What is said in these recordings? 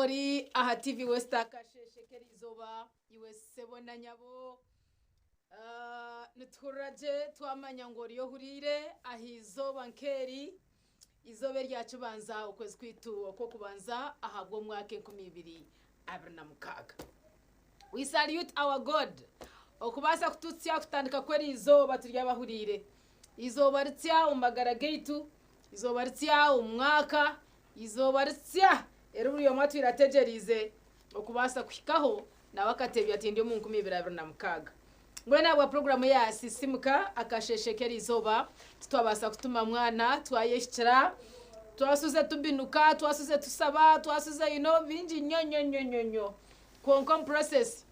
muri aha TV West akasheshekeri izoba iwesebo na nyabo nituraje twamanya ngo riyo hurire ahizoba nkeri izobe ryacu banza ukwezi kwitu ko kubanza ahagwo mwake 2026 we salute our God okubasa kututsia kutandika kweri izoba turyabahurire izoba ritya umagara gate izoba ritya umwaka izoba ritya eruriyo mwatu irategerize okubasa kwikaho na wakatebya ati ndi mu 2026 ngwena wa program ya sisimuka akasheshekera izoba twabasa kutuma mwana twayeshira twasuze tubinuka twasuze tusaba twasuze binji nyonyonyonyonyo konkom process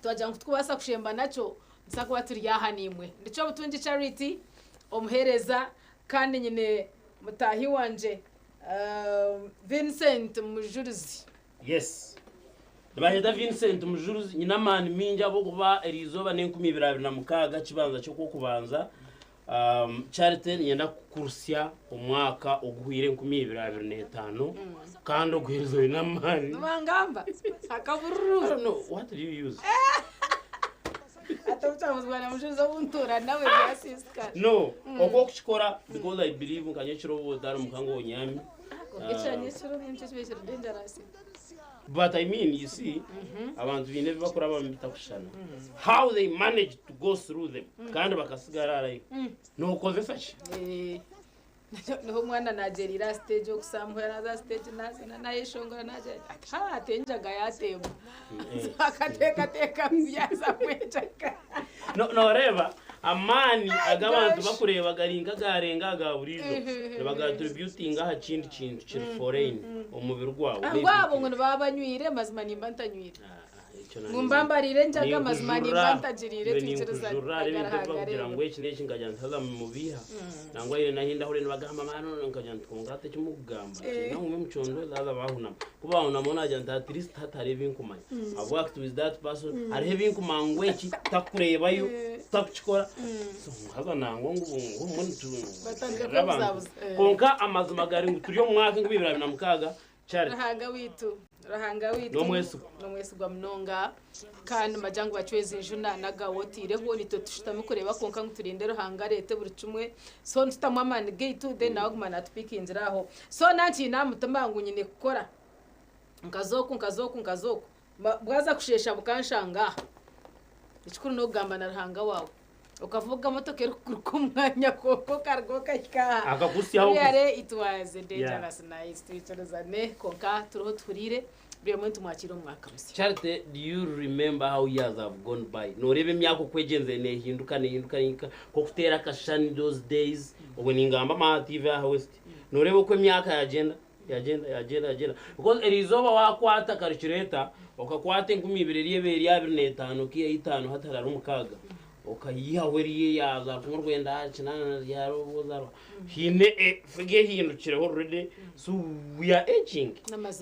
twajya twabasa kushemba naco nsako turi yahanimwe ndico butunji charity omuhereza kandi nyine mutahi wanje Vincent Mujuruzi. Yes. Baheda Vincent Mujuruzi nyina mani minja bo kuba erizoba ne2026 kibanza cyo kubanza Charity yenda kukurusya umwaka oguhire 2025 kandi oguhirizo ina mani. Mangamba akaburu. I don't know what do you use? Atawutamuzwana Mujuruzi obuntura nawe byasiska. No, okwo kuchikora because I believe nkanyechiro bodaro mukango onyami. But I mean, you see, abantu bine bakora bamita kushana. How they manage to go through them. Kandi bakasigara rayi. No koze sachi. No mwana nagerira stage okusamhera za stage na yeshongora naje. Atenjaga yatebo. Akateka byaza kwetaka. No reba amani agabantu bakureba garinga garenga gaburizo bagattributing aha kindi kintu kiri foreign umubiri gwawo ngwabo ngo babanywire mazima nimba ntanywire ngumbambarire njaga mazima nimba ntagirire twiciriza kugira ngo iki n'iki ngajya ntaza mu biha nangwa ire nahinda hore nibagamba mano nkajya ntungate kimugamba namwe mucondo zaza bahunama kuba unamona najya at least hatarebe inkumanya I worked with that person arebe inkumangwe iki takurebayo takukikora so haza nango umuntu batandika konka amazima gari nguturiyo mwaka 2026 Charity rahanga witu no mwesu gwa mnonga kandi majangu bacweze injuna nagawotireho nito tushitame kureba konka nguturinde rahanga lete buri cumwe so ntutamwa man gate then nawo gumana tupikinzira aho so nanti namutambangu nyine gukora nkazoko bwaza kushesha bukanshanga ikikuru no gamba na rahanga wawe ukavuga motoke rukuruko mwanya koko kargo kashika akakusyaho yare itwaze dangerous nice twicazane konka turoho turire buri muntu mwakira umwaka musi. Charity, do you remember how years have gone by? No rebe myako kwegenze ne hinduka ko kutera kashani those days ubuningamba ma TV ya West no rebe ko myaka yagenda because erizoba wakwata karicureta ukakwata 2025 kiye 5 hatarara umukaga okayihawe yaza kumurwenda kinana yarobozaro hine fige hindukireho already so we are aging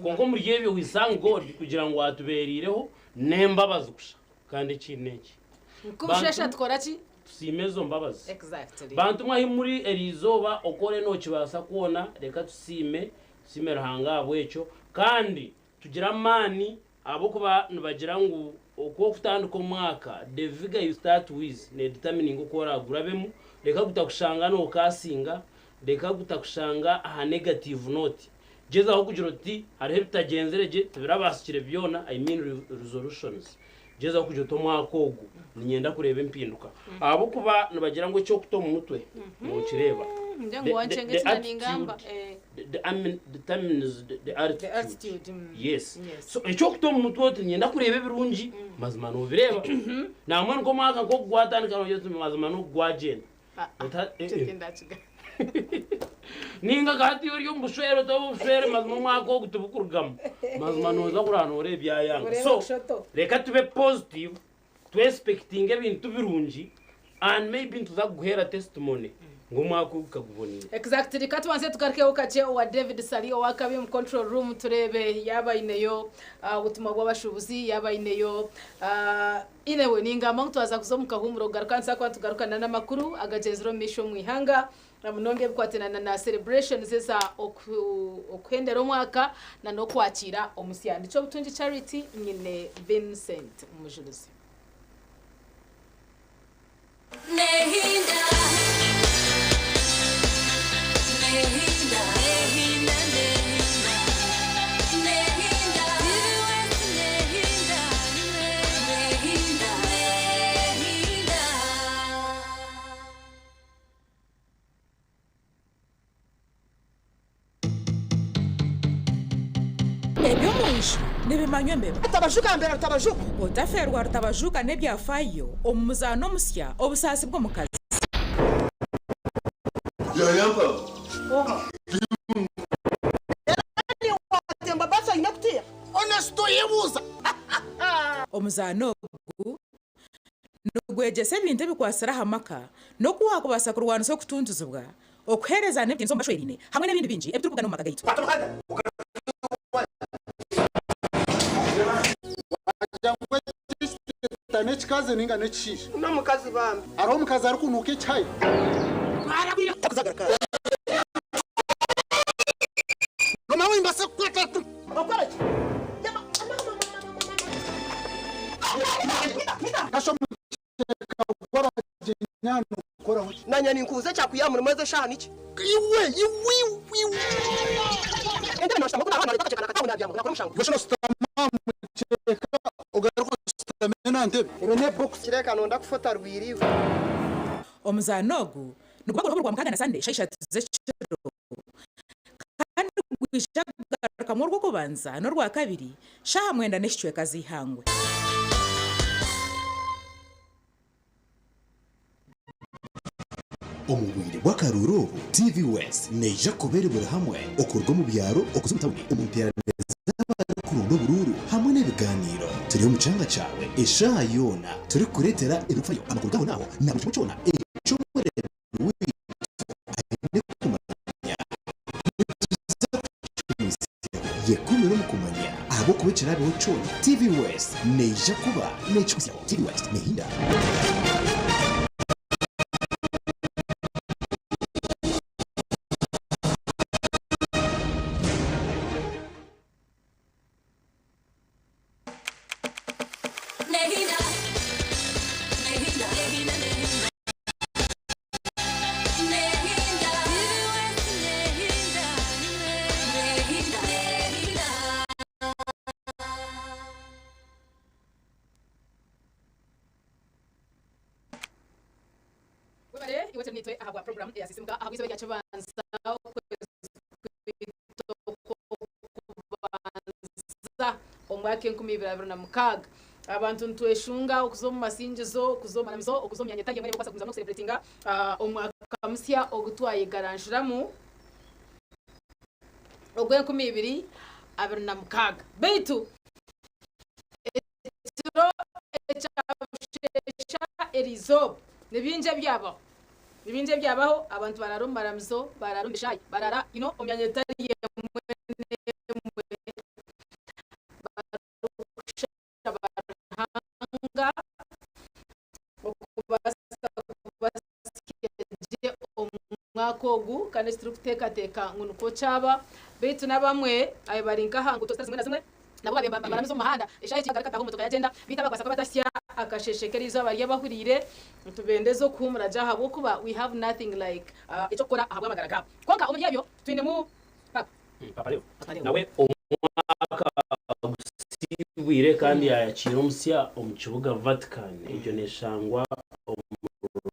kongo muri yebyo wisanga God kugira ngo atuberireho nembabaza kusha kandi kineki kubushesha tkoraki simezo mbabazi exactly bantu mwahi muri erizoba okore no kibasa kuona reka tusime rahanga abwecho kandi tugira mani abo kuba bagira ngo uko kutanduka umwaka the figure you start with ne determining uko ragurabemu reka gutakushanga no kasinga reka gutakushanga aha negative note jeza aho kugira uti hariho bitagenzereje tubirabasukire byona I mean resolutions jeza kugira to mwakogu ninyenda kureba impinduka abo kuba bagira ngo cyo kuto mu mutwe mu kireba ndango wanchengetsana ningamba determines the attitude. Yes. So echo kuto mu mutwe ninyenda kureba birungi mazima no bireba namwe ngo mwaka ngo gwatandika no yetu mazima no gwagenda ninga gati uri umbushwero to bushwere mazima mwaka wo gutubukurugama mazima no za kurana ore byayanga so reka tube positive to expecting ebintu birungi and maybe into that guhera testimony ngomwaka ukagubonera exactly katubanze tugaruke ukaje wa David Salio wakabi mu control room turebe yaba ineyo ubutumwa bw'abashubuzi yaba ineyo inewe ningamba twaza kuzomuka humuro garukansa kwa tugarukana n'amakuru agajezero misho mwihanga namunonge bikwatenana na celebration zeza okwendera umwaka na no kwakira omusiyandi cyo butunji charity nyine Vincent umujuruzi Nehinda ebyomuisho nebimanywa mbeba atabajuka mbere atabajuka otaferwa rutabajuka nebyafayo omuzano omusya obusasi bw'omukazi yayamba ni watemba basa inakutia honesto yebuza omuzano ogu nugwegesa ebintu ebikwasira hamaka nokuwakubasa kurwanisa okutuntuzibwa okuhereza n'ebintu omashwerine hamwe n'ebindi bingi ebiturukugana omu maka gaitu nechikazi ninga nechisha no mukazi bambi ari omukazi ari kunuka echai noma wimbase kwatatu okora ki kasho muteka ukora jinyano ukora hoki nanya ninkuze cyakuyamura maze shana iki iwe ende no shama kuna hana reka cyakana katabona byamo nakora mushango yosho stama muteka ugaruko stamena ntebe ene box kireka nonda kufota rwiriwe omuzano ogu nugwakora rwa mukagana Sunday shaisha zechero kandi gwishagaruka mu rwo kubanza no rwa kabiri shaha mwenda neshicwe kazihangwe omubwire bw'akaruru TV West neja kuberebera hamwe okurwa mu byaro okuzutabuni umuterane z'abakurundo bururu hamwe n'ibiganiro turi mu cyanga cyawe esha yona turi kuretera ibipfayo amakuru gaho naho nabo cyona ejo murebe yekumiro mukumanya abo kubicira biho cyona TV West neja kuba nechusia TV West nehinda iwete nitwe ahagwa program ya sisimuka ahagwizo bya chabanza omwaka 2026 abantu ntweshunga okuzomu masinjizo okuzoma namizo okuzomya nyatange mwene kwasa kuza no celebratinga omwaka musya ogutwaye garanshiramu ogwe 2026 beitu etiro echabushesha erizo nebinje byabaho abantu bararumba ramizo bararumbishayi barara omyanya etari mwakogu kandi teka ngunuko cyaba bitu nabamwe ayo barinka hangu to zimwe na zimwe nabo baramizo muhanda eshaye kigaraka taho motoka yagenda bita bagasa ko batasya akasheshekerizo bari yabahurire tubendezo kumuraja habo kuba we have nothing like icyo kora ahabwa magaraga konka umuyabyo twine mu papa leo nawe omwaka gusibwire kandi yayakira omusya omukibuga Vatican ibyo neshangwa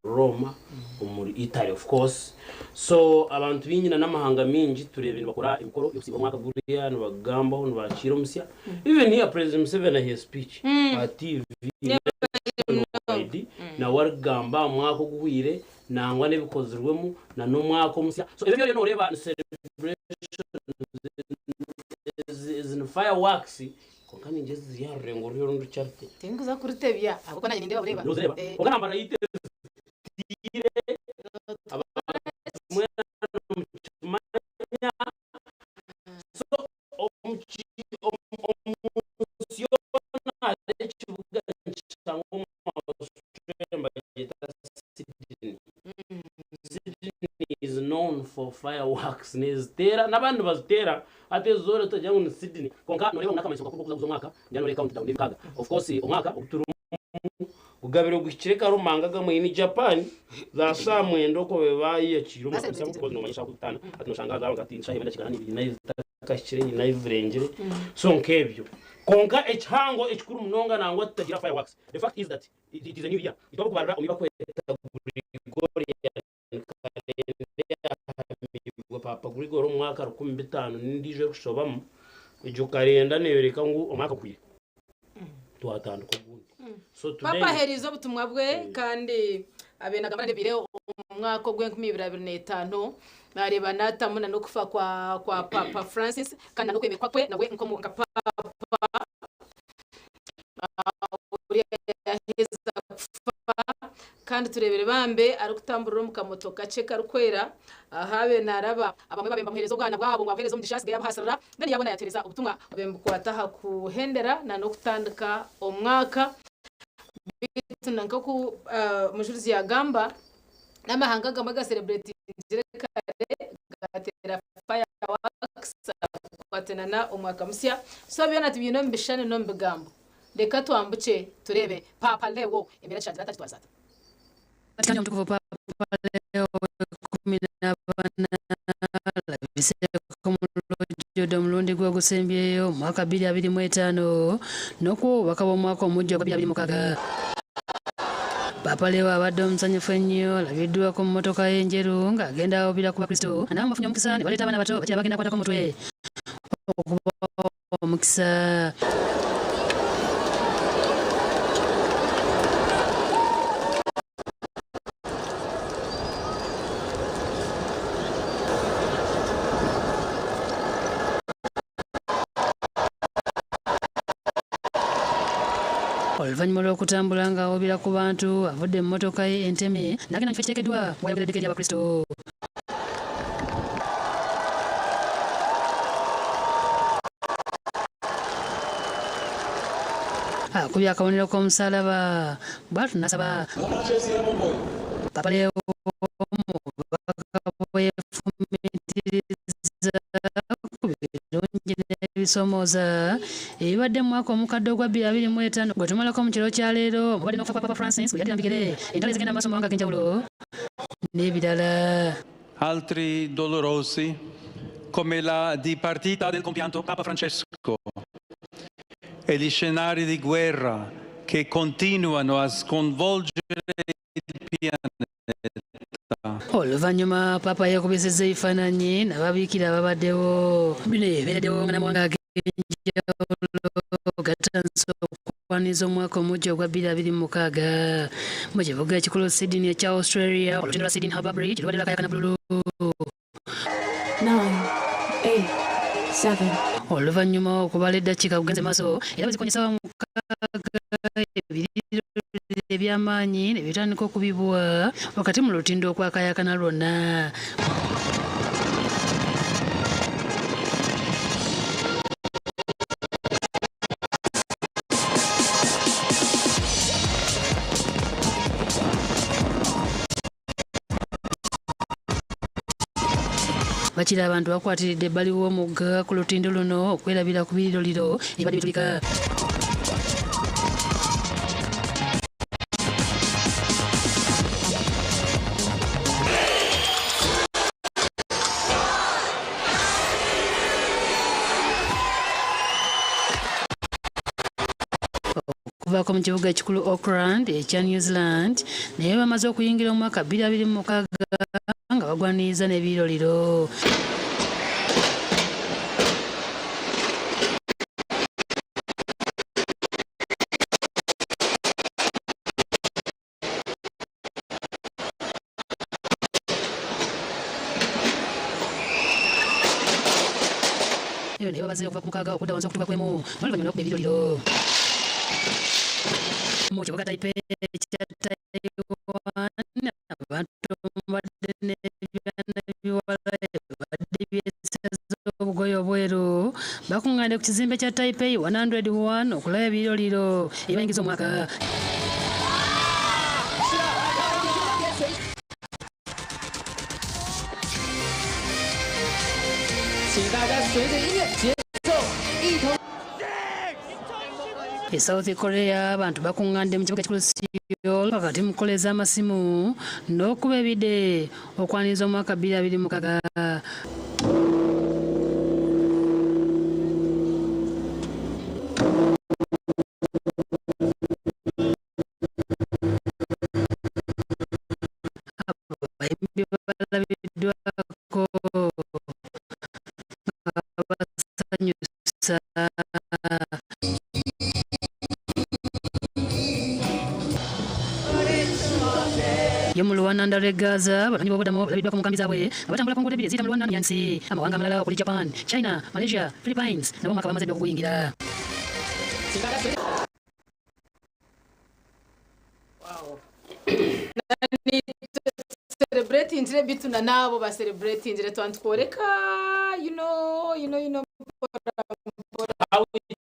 Roma muri Italy of course so abantu binyina n'amahanga mingi turebe bakora imikoro yo kusiba mwaka buriya nibagamba ho nibakira omusya even here President Museveni his speech TV na wargamba mwaka guhwire nangwa nebikozerwemo na no mwaka omusya so ebyo no reba celebration in fireworks kokani ngeze yarengo ryo ndo charte tenguza kuritebya ahubwo nanye ndeba ureba ogana mbara yite for fireworks nezitera n'abandi bazitera ate zore tojya mu Sydney konka noreba umwaka amasoka kuko kuzo mwaka njya no count down kaga of course umwaka uturu ugabiro gukireka rumangaga mu ni Japan za samwendo ko bebaye kiro mu kabisa kuko no manyisha kutana atunoshanga za ngati nshaye benda kigana ni nayo takashire ni nayo vrengere so nkebyo konka ekihango ekikuru munonga nangwa tutagira fireworks. The fact is that it is a new year itoba kubarura umiba kweta papa Grigoro umwaka 15 ndije kushobamo ijo karenda nebereka ngo umwaka kuye tuhatanduka gundi so today papa herizo butumwa bwe kandi abenaga barebire umwaka gwe 2025 nareba natamuna no kufa kwa Papa Francis kandi no kwemekwa kwe nawe nko mu papa kandi turebere bambe ari kutambura mu kamoto gace karukwera ahabe naraba abamwe babemba muherezo bwana bwabo ngo abaherezo mudishasi gaya bahasara ndani yabona yatereza ubutumwa bemba kwataha kuhendera na no kutandika omwaka bitunanka ku mujuzi ya gamba n'amahanga gamaga celebrate kare gatera fireworks kwatenana omwaka musya so byona tibino mbishane no mbigambo reka twambuke turebe papa lewo imbere cyane atazata Katika mtukufu Papa Leo 14 labiseko kumulojjo domulundi gwa gusembyeyo mwaka 2025 noko bakabo mwaka omujjo gwa 2026 Papa Leo abadde omusanyufu ennyo labiddwa ku mmotoka y'enjeru ng'agenda obira ku bakristo anamafunyo omukisa ne baleeta abaana bato bakira bagenda kwatako mutwe okuba omukisa Oluvanyuma lw'okutambula nga awobera ku bantu avudde mu mmotoka ye enteme n'agenda mu kifo ekiteekeddwa wayogera eddeke ly'abakristo. Akubye akabonero k'omusalaba bw'atyo n'asaba Papa Leo bwe yefumitiriza ku birungi n'ebisomooza ebibadde mu mwaka omukadde ogwa 2025 gwe tumalako mu kiro kya leero mubadde n'okufa Papa Francis bwe yaddira mu bigere entalo ezigenda mu maaso mu mawanga ag'enjawulo n'ebirala. Altri dolorosi come la dipartita del compianto Papa Francesco e gli scenari di guerra che continuano a sconvolgere il pianeta. Oluvanyuma Papa yakubisizza ebifaananyi n'ababiikira ababaddewo bino ebibeereddewo nga namawanga ag'enjawulo gatandise okukwaniza omwaka omujja ogwa 2026 mu kibuga ekikulu Sydney ekya Australia olutindo lwa Sydney Harbour Bridge lubadde lwakayakana bululu. 9, 8, 7. Oluvanyuma okubala eddakiika kugenze maaso era bwezikonyesa mukaaga ebiriro eby'amaanyi ne bitandika okubibwa wakati mu lutindo okwakayakana lwonna. Bakira abantu bakwatiridde ebbali w'omugga ku lutindo luno okwerabira ku biriroliro ebibadde bitulika. Okuvaako mu kibuga ekikulu Auckland ekya New Zealand naye bamaze okuyingira mu mwaka 2026 nga bagwaniriza n'ebiroliro. Eyo naye bamaze okuva ku mukaaga okuddawanza okutuuka kwemu n'oluvannyuma lw'okuba ebiroliro. Mu kibuga Taipei ekya Taiwan abantu badde n'ebyana biwala badde byesaza obugoye obweru bakuŋŋaanidde ku kizimbe kya Taipei 101 okulaba ebiroliro ebyayingiza omwaka. 随着音乐节奏一同。 e South Korea abantu bakungande mu kibuga kikulu Seoul wakati mukoleza amasimu n'okuba ebide okwaniriza omwaka 2026. Balabiddwako basanyusa yo mu Luwananda lw'e Gaza abatanyi b'obudamu balabiddwako mu nkambi zaabwe nga batambula ku nguudo ebbiri eziyita mu Luwananda yansi amawanga amalala okuli Japan, China, Malaysia, Philippines nabo mwaka bamaze okuyingira. Wow. Celebrating ile bitu na nabo ba celebrating ile twantworeka you know how it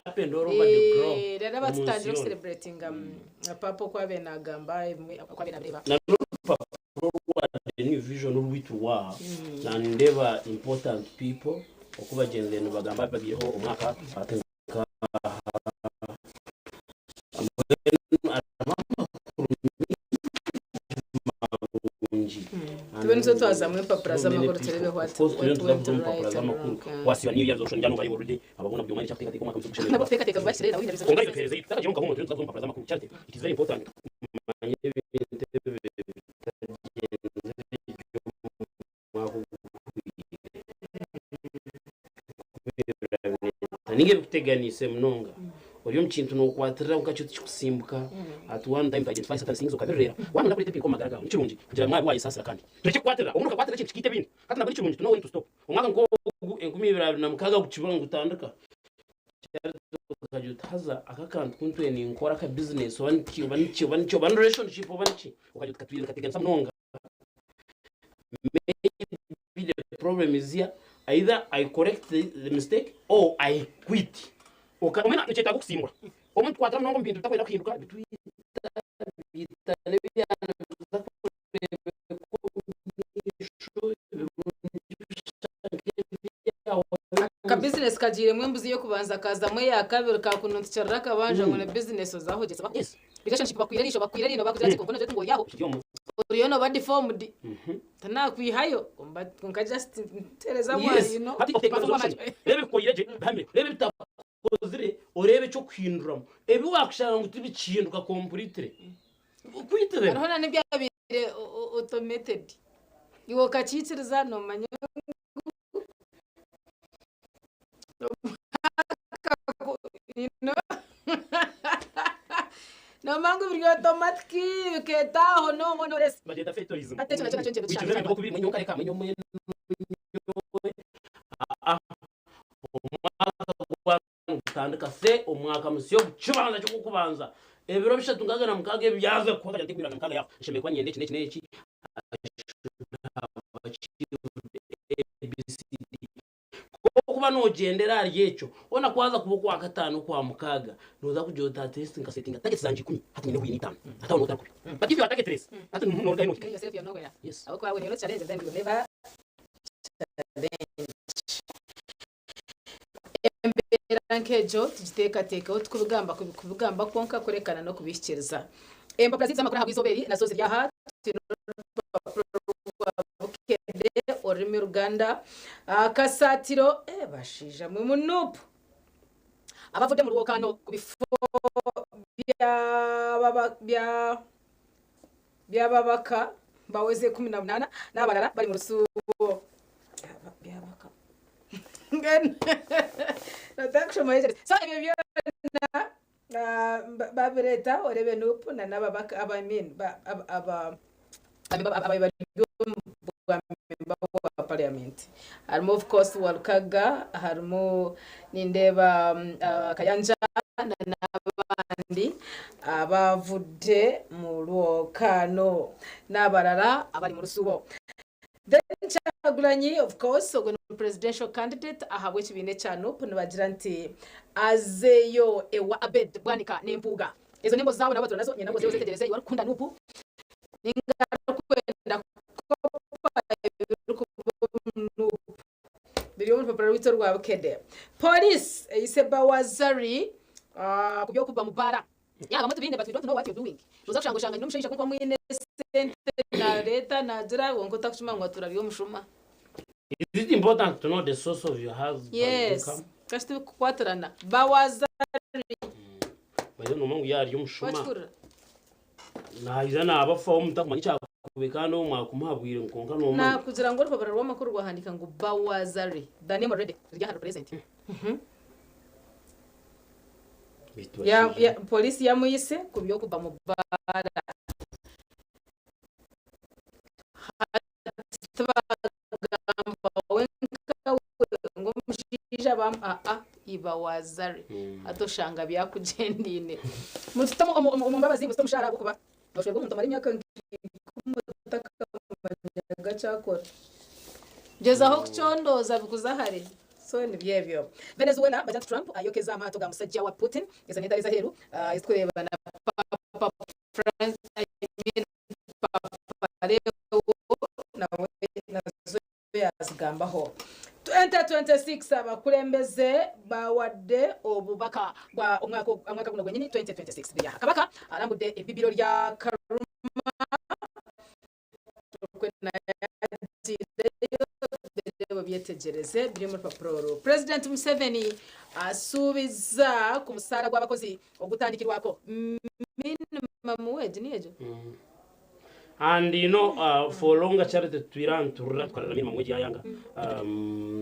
happened all over the globe. Rero batutangire celebrating papo kwa bena gamba kwa bena breva na the new vision rwitu wa na ndeba important people okuba jenzeno bagamba bagiyeho umwaka atenga tubenzo twazamwe papura z'amaguru turebe what wasiba niyo yazo shonjano bari already ababona byuma cyafika teka mwaka w'isuku nabo teka bashire nawe ndabizo konga ipereze takaje mu kamuno tuzo papura z'amakuru cyate it is very important ninge biteganise mnonga uriyo mkintu no kwatirira ukacho kikusimbuka at one time identify certain things ukabirera wamuna kuri tepiko magaraga ukirungi kugira mwa wayi sasa kandi tureke kwatirira umuntu kwatirira kintu kite bindi kati naburi kirungi to know when to stop umwaka ngo 2024 gucibanga gutandika ukajutaza akakantu kuntwe ni nkora ka business wanicho ban relationship wanichi ukajuta katwira katigana mnonga maybe the problem is here either I correct the mistake or I quit. Umena icheta kusimura. Umuntu kwatra mnongo mpindu takwenda kuhinduka bitwita lebyana ka business kagire mwembuzi yo kubanza kaza mwe yakabiri ka kununticara kabanje ngo na business zahogetse yes relationship bakwiranisha bakwirarino bakugira ngo nje ngo yaho uriyo no badi formed tana kwihayo kumba just tereza mwa you know lebe ko yireje bambe lebe bitakozire orebe cyo kwinduramo ebi wakushaka ngo tubicinduka complete kwitere arona ne byabire automated iwo kachitiriza no manyo you know no mangu biri automatic ke taho no ngono res bagenda fetorism atete na cyo bicheze ngo kubi mwenye kare kamenyo mwe tandika se umwaka musyo kibanza cyo kubanza ebiro bishatu ngagana mukage byaze kwaganya ndikwira mukage yaho sheme kwa nyende kineki kuba nogendera aryecho ona kwaza kubo kwa gatanu kwa mukaga noza kujota test nga setting target zanje 10 hati nyine huye nitano hata unota kubi but if you target race hati no dai no yourself you know where yes ako kwa wenye challenge then you never rankejo tujiteka tukubugamba konka kurekana no kubishikiriza empapuro z'amakuru ntabwo izoberi nazo ziri aha orimi Ruganda kasatiro bashija mu munupu abavude mu rwokano kubifo byababaka baweze 18 n'abarara bari mu rusubo byabaka ngen natakushomoye so ibyo byona babireta orebe nupu na nababaka abamin aba parliament harimo of course Walukaga harimo nindeba Kayanja n'abandi abavude mu rwokano n'abarara abari mu rusubo then Kyagulanyi of course ogwe presidential candidate ahabwe kibine cyano puno bagira nti azeyo ewa Abed Bwanika n'empuga ezo nembo zawe nabazo nazo nyina ngo zetegereze wari kunda nupu ningara kwenda biriyo mu papuro witse rwa bukede police eyise Bawazari kubyo kuba mubara yaba mutu binde but we don't know what you're doing uza kushango shanga n'umushisha kuko mwine sente na leta na jira wonko takushima ngo turariyo mushuma. Is it important to know the source of your husband yes kashtu kwatrana Bawazari bayo no mangu yari y'umushuma na izana abafa umutakumanya cyakubekano mwakumuhabwire nkonka no na kugira ngo rupapuro rw'amakuru rwahandika ngo Bawazari the name already rya hano present ya polisi yamuyise kubyo kuba mubara ngo mushija bam Bawazari atoshanga byakugendine mutamo umumbabazi ngo mushara kuba bashobora kumuntu mari myaka kumutaka gachakora gezaho kuchondoza bikuzahare so ni byebyo. Venezuela President Trump ayokeza amato ga musajja wa Putin izanenda liza heru iskureba na Papa France Papa Leo na yazgambaho 2026 abakulembeze bawadde obubaka bwa omwaka guno gwenyini 2026 bya kabaka arambude ebibiro lya Karuma byetegereze biri mu papuro. President Museveni asubiza ku musara gw'abakozi ogutandikirwako minimum wage niyejo. And you know, for longer charity turira kwa minimum wage yanga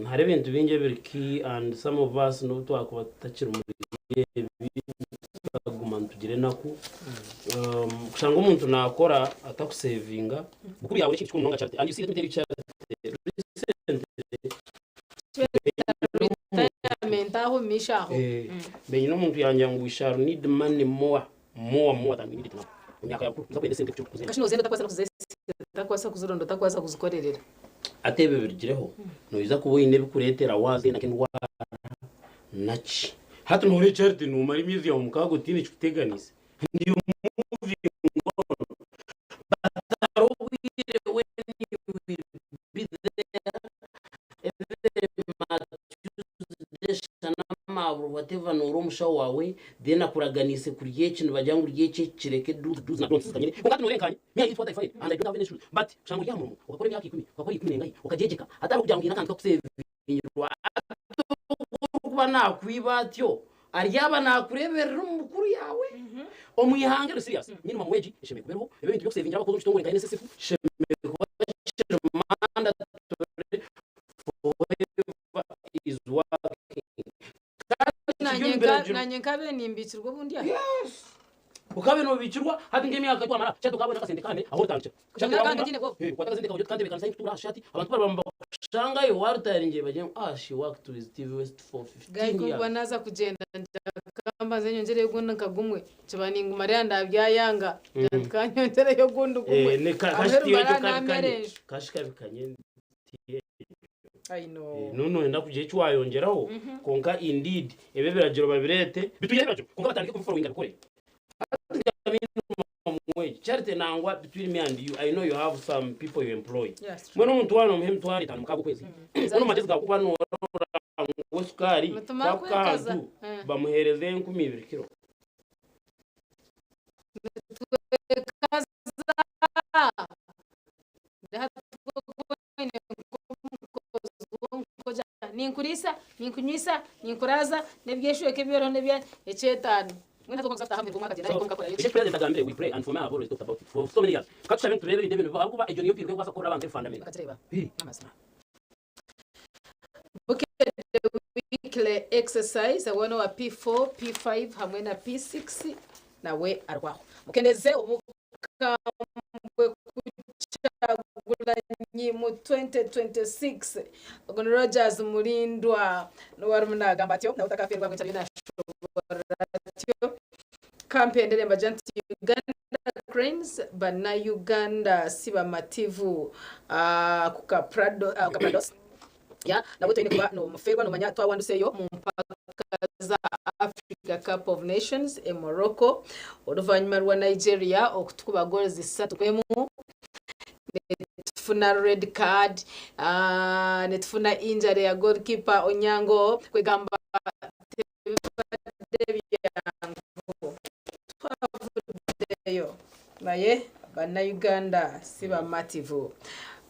hari ibintu binge biri key and some of us no twakuba takira muri guma tugire naku kushanga umuntu nakora atakusavinga bukuru yawe iki cy'umuntu charity and you see the charity mentaho mishaho benye no muntu yanja ngo isharo need money more than we need now unyaka yakuru nzakwende sente cyo kuzenda kashino zenda takwasa kuzesa takwasa kuzurondo takwasa kuzikorerera atebe bigireho no iza kuboye intebe kuretera waze nakenwa nachi hatu no Richard no mari mizi ya mukago tini kuteganise ndiyo movie ngono bataro wire when you will be there whatever no romusha wawe then akuraganise kuriye kintu bajyangu riye kireke duze na donse kanyine ungati norenkanye me is what I find and I don't have any issues but shango rya muntu ukakora imyaka 10 ukakora 10 ngai ukagegeka atari kujya ngina kandi kusevirwa kuba nakwibatyo aryaba nakureberera umukuru yawe omuyihangere serious nyine mu weji isheme kubeho ebe bintu byo kusevingira abakozi cyitongore kandi necessary sheme kuba manda is working nanye nkabe nimbikirwa bundi ya yes ukabe no bikirwa hati ngemi yakatwamara cyato kabona kasende kane aho tanche kwataka zende kandi bekana sai kutura shati abantu baramba shanga yo wartaringe baje she worked with TV West for 15 years gaiko banaza kugenda kamba zenyongere gunda kagumwe kibani ngumari ndabyayanga kanyongere yo gundu gumwe ne kashitiyo kashikabikanye I know. No enda kuje cywayongeraho konka indeed ebe biragiro babirete bituje biragiro konka batandike ku following abikore charity nangwa between me and you I know you have some people you employ mwana umuntu wano muhemu twari tanu mukago kwezi uno magezi gakuba no wesukari bakantu bamuhereze 12 kilo ninkurisa ninkunyisa ninkuraza nebyeshuye kebero nebya echetano mwina tokon zafta hamwe kumaka jina kumaka the president agambe we pray and for me I have always talked about it for so many years katusha bintu rero ndebe bakuba ejo niyo pirwe kwasa kora abantu fundamental katreba amazima okay the weekly exercise abona wa P4 P5 hamwe na P6 nawe arwaho mukendeze ubukambwe kuchagulanye mu 2026 Ogon Rogers Mulindwa no warumuna batyo na utakaferwa kwa cyabina shoboratyo campaign ndemba janti Uganda Cranes bana Uganda siba mativu kuka Prados ya nabo tene kuba no muferwa no manyatwa wanduseyo mu mpaka za Africa Cup of Nations e Morocco oduvanyuma rwa Nigeria okutukuba goals 3 kwemu netufuna red card netufuna injury ya goalkeeper Onyango kwegamba twavudeyo naye bannayuganda si bamativu.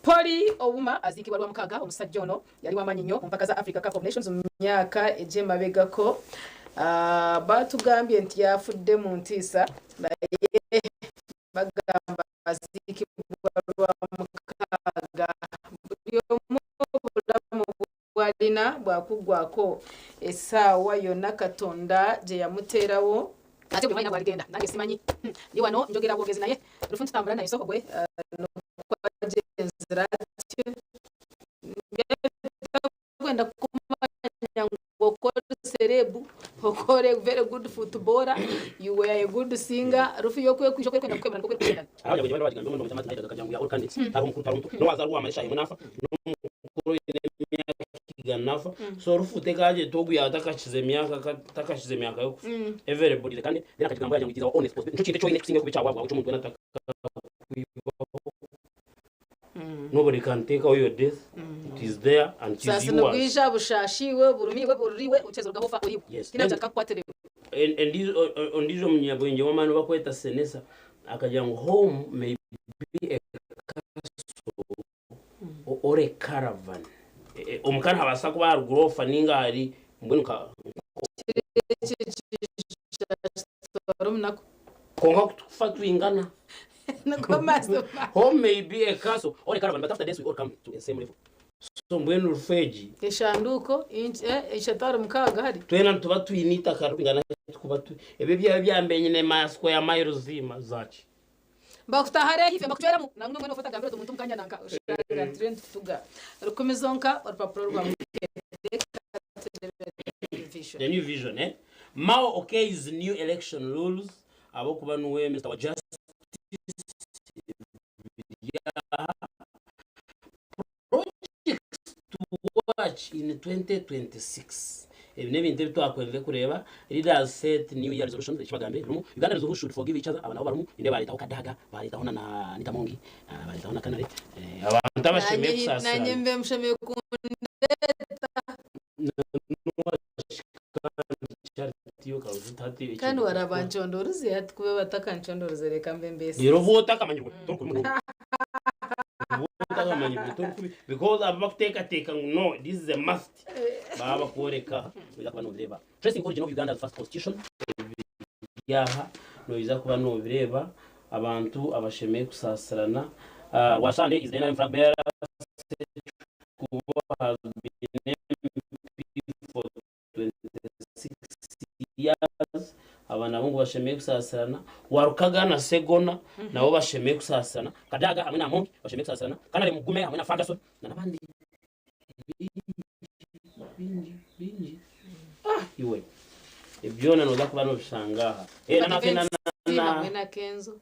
Poli Ouma azikibwa lwa mukaga omusajja ono yali wamanyi nnyo mu mpaka za Africa Cup of Nations mu myaka egy'emabegako. Batugambye nti yafudde mu ntiisa naye bagamba azikibwa lwa mukaga. Buli omu obulamu bwalina bwakuggwako essaawa yonna Katonda gye yamuteerawo ate bwe balina bwaligenda nange simanyi ndi wano njogera bwogezi naye tufuna tutambula naye soko gwe kwenda kumanya ngokole cerebu okole very good footballer, you were a good singer rufi yokwe kwisho kwenda kwemera kwenda abaje bajya bagira ngo mathematics kajangu ya all candidates abo mukuru no waza ruwa maisha yimunafa no nafa so rufute kaje togu ya takashize myaka yo everybody kandi dena katigamba ya ngiza honest post ncho chinde cyo ine singe kubicha wabwa umuntu wena taka nobody can take away your death. It is there and it is yours. Sasa nubwisha bushashiwe burumiwe bururiwe uchezo gahofa uriwe kina cyakakwatere and ndizo munyabwenge wamanu bakweta senesa akagira ngo home may be a castle or a caravan. Omukana habasa kuba grofa ninga ari mbunuka konga kutufatu ingana home may be a castle or a caravan, but after this we all come to the same level. So mbwenu rufeji eshanduko ishataro mukaga hari twena tuba twinita karubingana kuba tu ebe byambenye ne masko ya miles zima zachi bakutahare hife bakutwera mu namwe mwene ufata gambiro umuntu mukanya nanka ushaka trend tuga rukomezonka urupapuro rwa the new vision Mao okays new election rules abo kuba nuwe Mr. wa Justice projects to watch in 2026. Nebintu bitwakwere kureba leaders set new year resolutions ekibagambe rumu Uganda should forgive each other abana barumu inde baleta okadaga baleta hona na nitamongi baleta hona kanale abantu abashemeye kusasa nanye mbe mshemeye kandi warabanchondoruzi yati kube batakanchondoruze reka mbe mbese yerovota kamanyirwe because abakuteka no, this is a must. Baba kuoreka biza kuba no bireba tracing origin of Uganda's first constitution yaha no biza kuba no bireba abantu abashemeye kusasarana wasande is the name flag bearer kuba has been for 26 years abana bungu bashemeye kusasarana warukaga na segona nabo bashemeye kusasarana kadaga hamwe na monki bashemeye kusasarana kanale mugume hamwe na Ferguson na nabandi bingi iwe ibyona no zakuba no bishangaha hamwe na Kenzo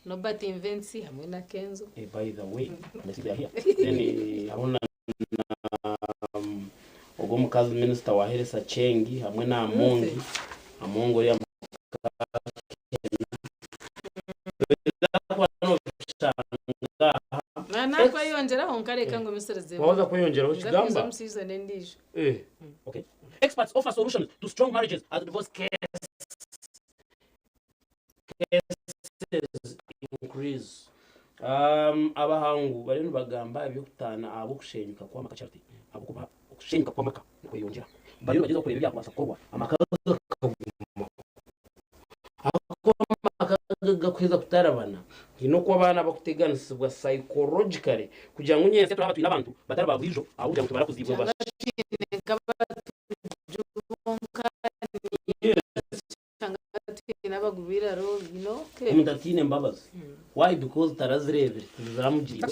Nobody invents hamwe na Kenzo by the way message here then abona ogo mukazi minister wa Heresa Chengi hamwe na Amongo ya na kwa yongera onkareka ngo misereze waza kuyongera ukigamba msizane ndisho okay experts offer solutions to strong marriages as divorce cases increase abahangu bari bagamba ibyo kutana abo kushenyuka kwa makacharti abo kuba kushenyuka kwa maka niko yongera bari bageza kureba byakwasa korwa amakaza gakweza kutarabana hino kwa bana bakuteganisibwa psychologically kugira ngo nyese turaba twina abantu batari bavujo aho kugira ngo tubara kuzibwa bashaka nabagubira ro umudatine mbabazi why because tarazirebe tuzamugira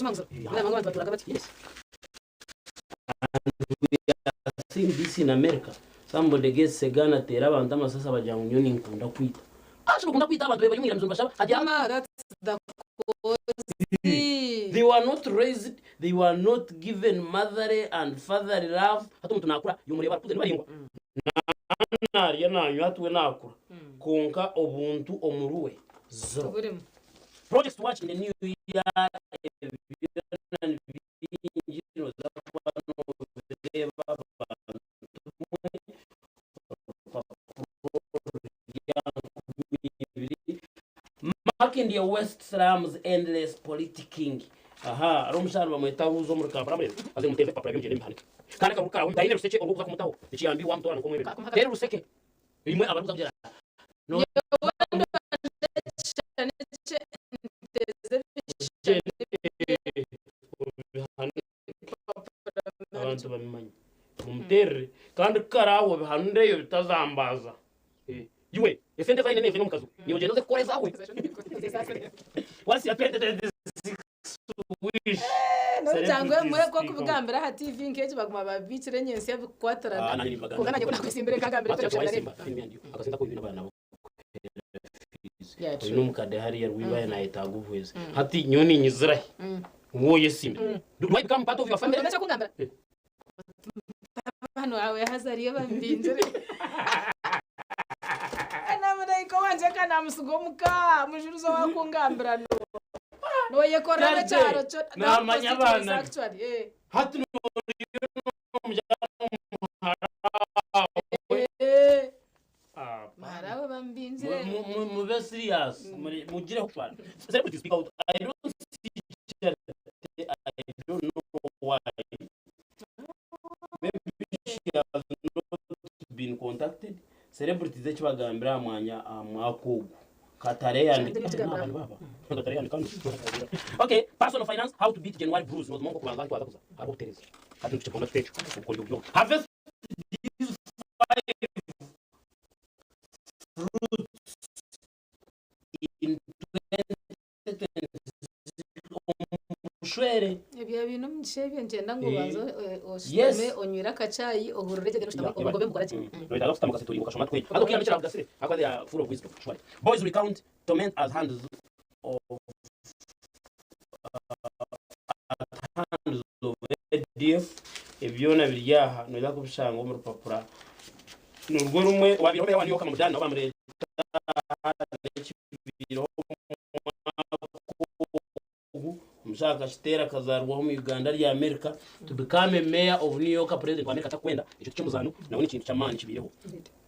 seeing this in America somebody gets segana tera abantu amasasa bajya ngo nyoni nkunda kwita ashobora kwita abantu bebe yumira mzumba shaba ajama that's the cause they were not raised, they were not given motherly and fatherly love hatu mtu nakura yumureba kuze nibaringwa nariya nanyu hatuwe nakura konka obuntu omuruwe zero projects to watch in the new year hariya West Slums endless politicking aha ari umushahara bamwita uzo muri Kampala muri aze muteze papa byongera imihane kandi akaruka ndahine ruseke uruza kumutaho ikiyambi wa mutwana ko mwebeka rero ruseke rimwe abaruza byara no abantu bamimanye mumutere kandi karawo bihandeyo bitazambaza yiwe esente zaine neve no mukazu niyo gendo ze koreza we wasi atende wish cyangwa muri ko kubugambira ha TV nkeje baguma babicire nyense yakwatarana kugana nje kunakisimbere kagambira cyo cyane akasinda ko ibintu bana nabo uyu numukade hariya rwibaye na itaguvuze hati nyoni nyizirahe woye simbi do might become part of your family ndacha kungambira hano awe hazariye bambinjire ko wanje kana musugomuka mujuruzo wakungambira no yekora cyaro cyo namanya abana actually hati no marawe bambinzire mu be serious mugire ho kwana celebrity speak out I don't know why maybe she has not been contacted celebrity ze kibagambira amwanya mwakogo katareyani okay personal finance how to beat January blues no mongo kubanza kwaza kuza abo tereza hatu tuchepona tutecho ukoli byo harvest these 5 fruits in 2020 shwere ebya bintu mshebye ngenda ngo bazo oshime onywira kacayi ohururege de no ngobe mukora ki no ida gafita mukasituri mukashoma twe ado kiyana cyara gasire akade ya full of wisdom shwere boys recount torment as hands of ADF ebyona biryaha no ida kubishanga mu rupapura n'urwo rumwe wabirome wani yo kamudana bamure mshaka shitera kazarwaho mu Uganda rya America to become a mayor of New York president wa America takwenda ico cyo muzano nawe ni kintu cyamani kibiyeho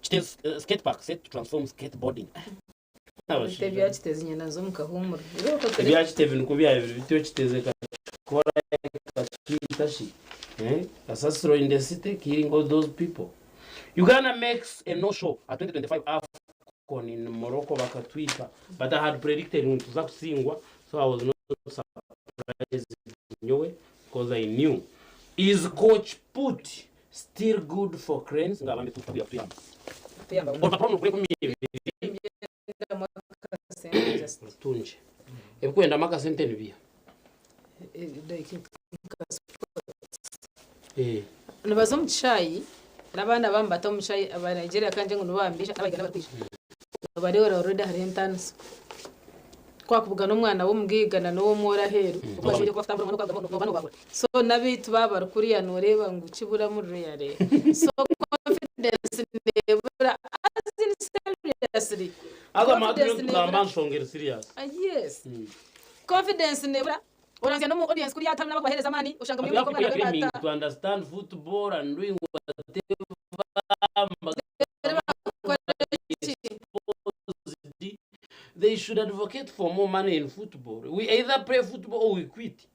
kiteze skate park set to transform skateboarding tebya kiteze nyina zo mukahumura tebya kiteve nuko bya bityo kiteze kora kitashi asasro in the city killing all those people. Uganda makes a no show at 2025 AFCON in Morocco bakatwika but I had predicted ntuza kusingwa so I was not nyowe because I knew is coach put still good for cranes ngabambe tufuya tuyamba kwa problem kuri kumye tunje ebikwenda maka senteni bia nabazo mchayi nabana bambata mchayi aba Nigeria kanje ngo nubambisha abagana bakwisha bari already hari intense kwa kuvuga n'umwana wo mbwigana no mwora heru ukashije kwa fitambura no kwagamo no kwagwa so nabitu baba kuri ya noreba ngo ukibura muri yare so confidence nebura as in seriously aga madru stronger serious yes confidence nebura oranze no mu audience kuri yatamna babahereza mani ushanga muri ko bana to understand football and doing whatever they should advocate for more money in football. We either play football or we quit.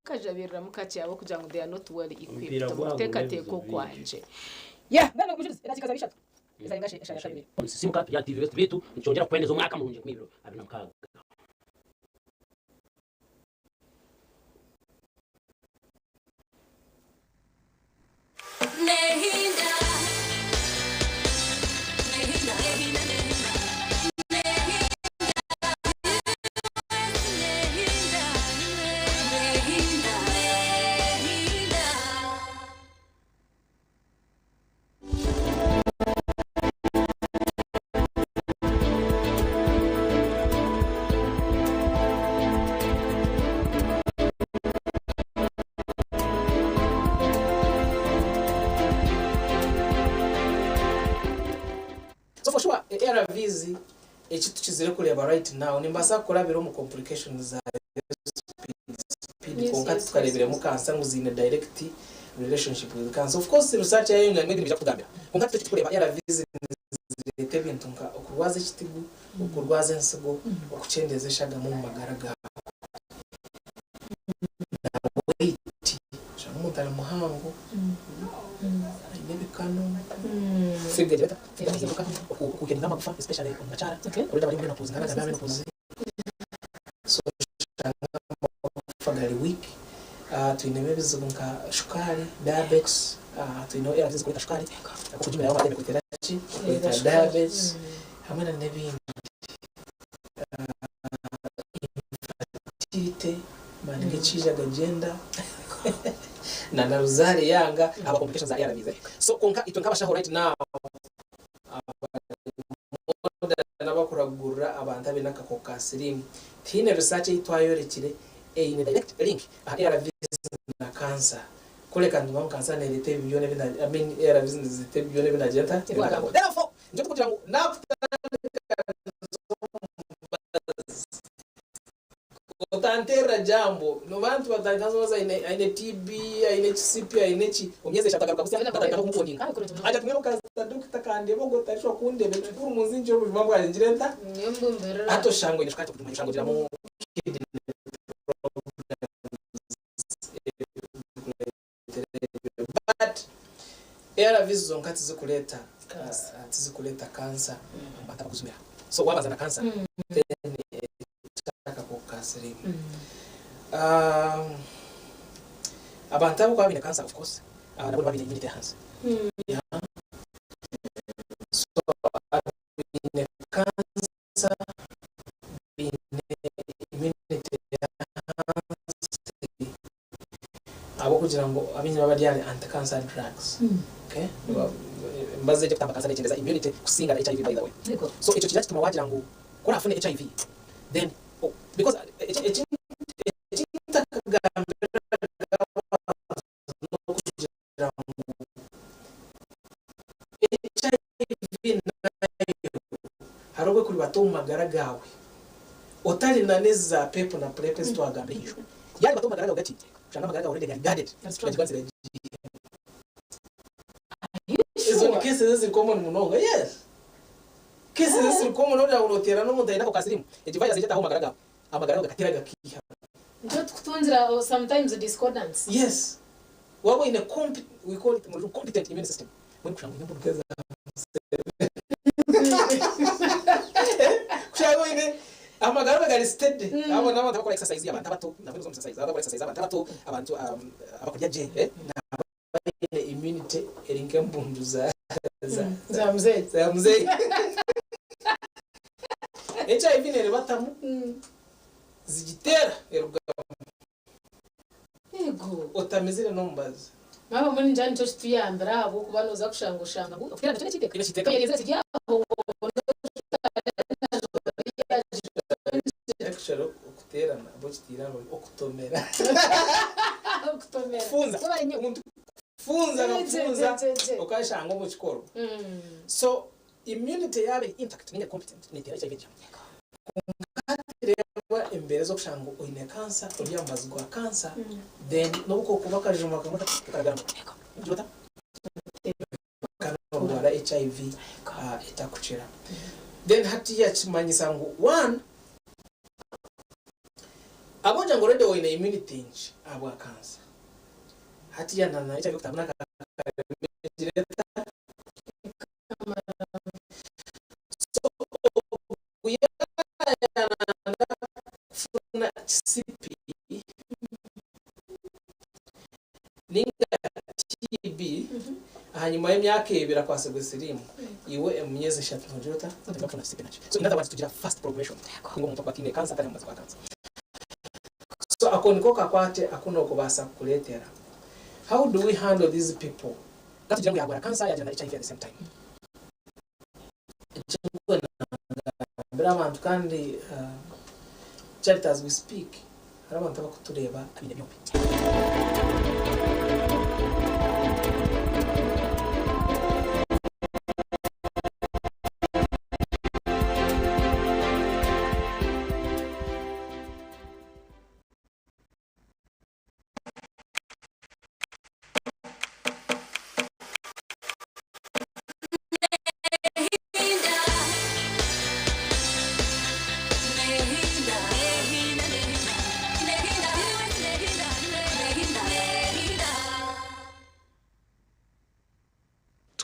kajabirira mukaci yabo kugira ngo they are not well equipped mutekateko kwanje ndana kumujuzi irachikaza bishatu izaringashe eshaya kabiri simuka ya TV West bitu nchongera kwendeza umwaka mu nje kwibiro abina mukaga ARVs eki tukizire kureba right now nimbasa kurabira mu complications za speed konka tukareberemo cancer nguzine direct relationship with cancer. Of course research yayo ngambye bija kugambira konka tukikureba ARVs zirete bintu nka okurwaza ekitigu okurwaza ensigo okuchendezeshaga mu magaraga mutara muhango nebikano figure kugenda amagufa especially on machara urida bari mu kuzi ngana gabe kuzi so family week tuineme bizugu nka shukari diabetes tuino era ziziko shukari kujumira yawa tebe kuterachi diabetes hamwe n'ibindi infertility manige cija agenda na ruzari yanga aba complications za ARVs. So konka ito nkabashaho right now nabakuragura abantu abe nakakoka slim tine research itwayorekire ine direct link ARVs na cancer kule kandi mu cancer ne lete biyone bina I mean ARVs zite biyone bina jeta therefore nje kugira ngo otantera jambo no bantu batangaza baza ine TB ine CP ine chi omyeze shatagaruka kusiana batanga kumukondinga aja tumero kaza dokita kandi bogo tarishwa kunde bekuru muzinje mu bimambo alinjirenta nyembumbera ato shango ine shakati kutumanya shango jiramo but ARVs zonkati zikuleta cancer batakuzumira so wabaza na cancer abantu abo kwabine cancer of course nabo babine immunity hands yeah so abine cancer bine immunity abo kugira ngo abinyi babadyane anti cancer drugs okay mbaze cyo kutamba cancer n'ikindeza immunity kusinga na HIV by the way so ico kijaje tuma wagira ngo kora afune HIV then because harogwe kuri bato magara gawe otali na neza pepo na prepes to agambe hijo yali bato magara gawe gati changa magara gawe already guarded izo cases ziri common munonga yes cases ziri common oda urotera no mutaina ko kasirimu ejivaja zijeta ho magara gawe amagara gawe gatira gakiha ndio tukutunzira sometimes discordance yes wabo in a we call it competent immune system when kushangu nyambo keza kushangu ine amagara gari steady abo nabo bakora exercise abantu abato navuze exercise abantu exercise abantu abato abantu abakurya je na immunity erinke mbundu za mzee HIV ne batamu zigitera yego otamezire nombaza mama muri njani cyo tuyambara abo kubanoza kushangushanga kugira ngo cyane kiteka yageze kijya actually okuterana abo kitirano okutomera funza funza no funza okashanga mu chikoro so immunity yabe intact ninge competent ni tera HIV imbere zo kushango oine cancer olyambazwa cancer then nobuko kubaka juma kamata kagamba jota kana HIV itakuchira then hati ya chimanyisa ngo one aboja ngo rede oine immunity nchi abwa cancer hati ya nana HIV kutabana CP ninga TB hanyuma y'imyaka ibira kwase gusirimu iwe emyeze 3 njota ndakafuna CP nacho so in other words tugira fast progression ngo muntu bakine cancer atari mumazi kwa cancer so akonikoka kwate akuno kubasa kuletera how do we handle these people that jangu yagora cancer ya HIV at the same time abantu kandi just as we speak abantu bakutureba abine byombi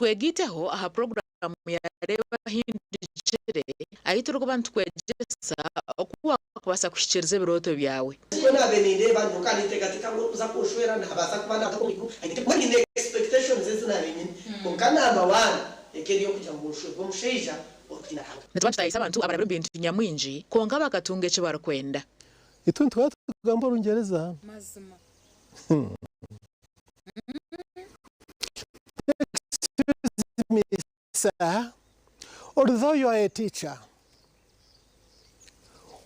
twegiteho aha program yareba hindijere ahitira ko bantu kwegesa okuwa kubasa kushikiriza biroto byawe Sibona beninde bantu kandi tegatika ngo uza kushwera nabasa kubana ko ayite muri ne expectations zina benyine mukana mawana ekeri yo kujya mu shwe bomusheja okina hanga natwatayisa abantu abana bintu nyamwinji konga bakatunga eche barakwenda itu twatugamba rungereza mazima Sir, although you are a teacher,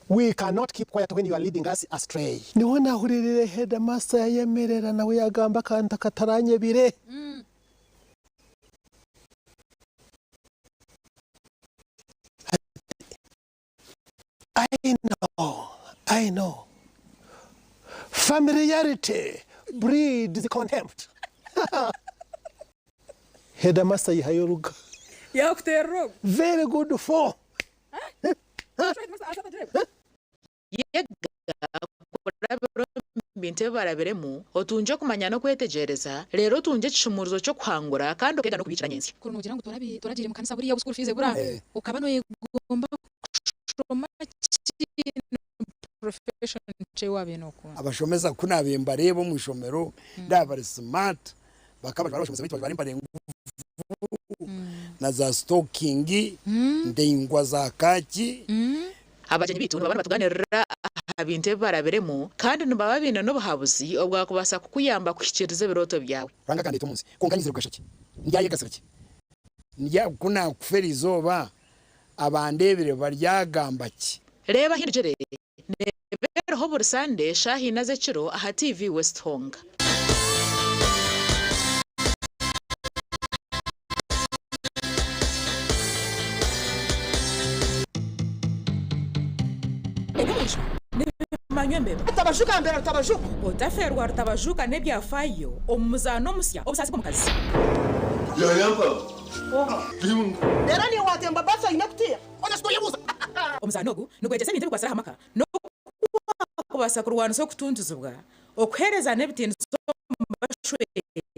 we cannot keep quiet when you are leading us astray. Niwona huririre headmaster yayemerera nawe yagamba kanta kataranye bire. I know. Familiarity breeds contempt. Headmaster yihayoruga. Yakutero. Very good for. Yega kurabiro binte baraberemu otunje kumanya no kwetegereza rero tunje cishumuruzo cyo kwangura kandi ukega no kubicira nyenzi kuno ugira ngo turagire mu kanisa buriya school fees bura ukaba no yegomba kushoma profession che wabino ko abashomeza kunabemba rebo mu shomero ndabari smart bakaba barashomeza bitwa bari mbare na za stocking ndengwa za kaki abajenyi bitu baba batuganirira abinte baraberemu kandi nubaba bina no bahabuzi obwa kubasa kukuyamba kushikiriza biroto byawe ranga kandi tumunsi konganyizira gashaki ndyaye gasaki ndya kuna kufera izoba abandebere baryagamba ki reba hirjere nebereho buri Sunday shahi naze kiro aha TV West Honga manyembe tabajuka mbere tabajuka otaferwa tabajuka nebyafayo omuzano musya obusasi komukazi yayamba era ni watemba basa inakutia ona siko yabuza omuzano gu nugwegese ninde bikwasara hamaka no kubasa kurwana so kutunduzubwa okuhereza nebitinzo bashwerine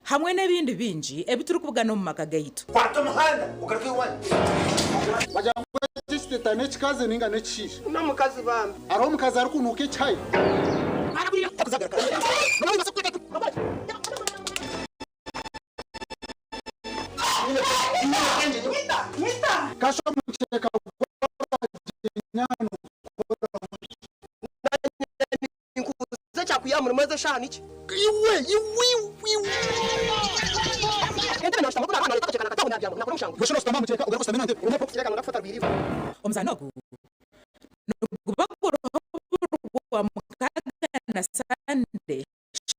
hamwe nebindi binji ebituri kubugana mu maka gaitu kwata muhanda ugaruke iwanyu bajangwe tiste nechikaze ninga nechisha no mukazi bambe aro mukazi ari kunuke cyayi kasho mcheka nyano nkuze cyakuya muri mweze shani iki iwe omuzanogu nugubakuru wa mukagana Sunday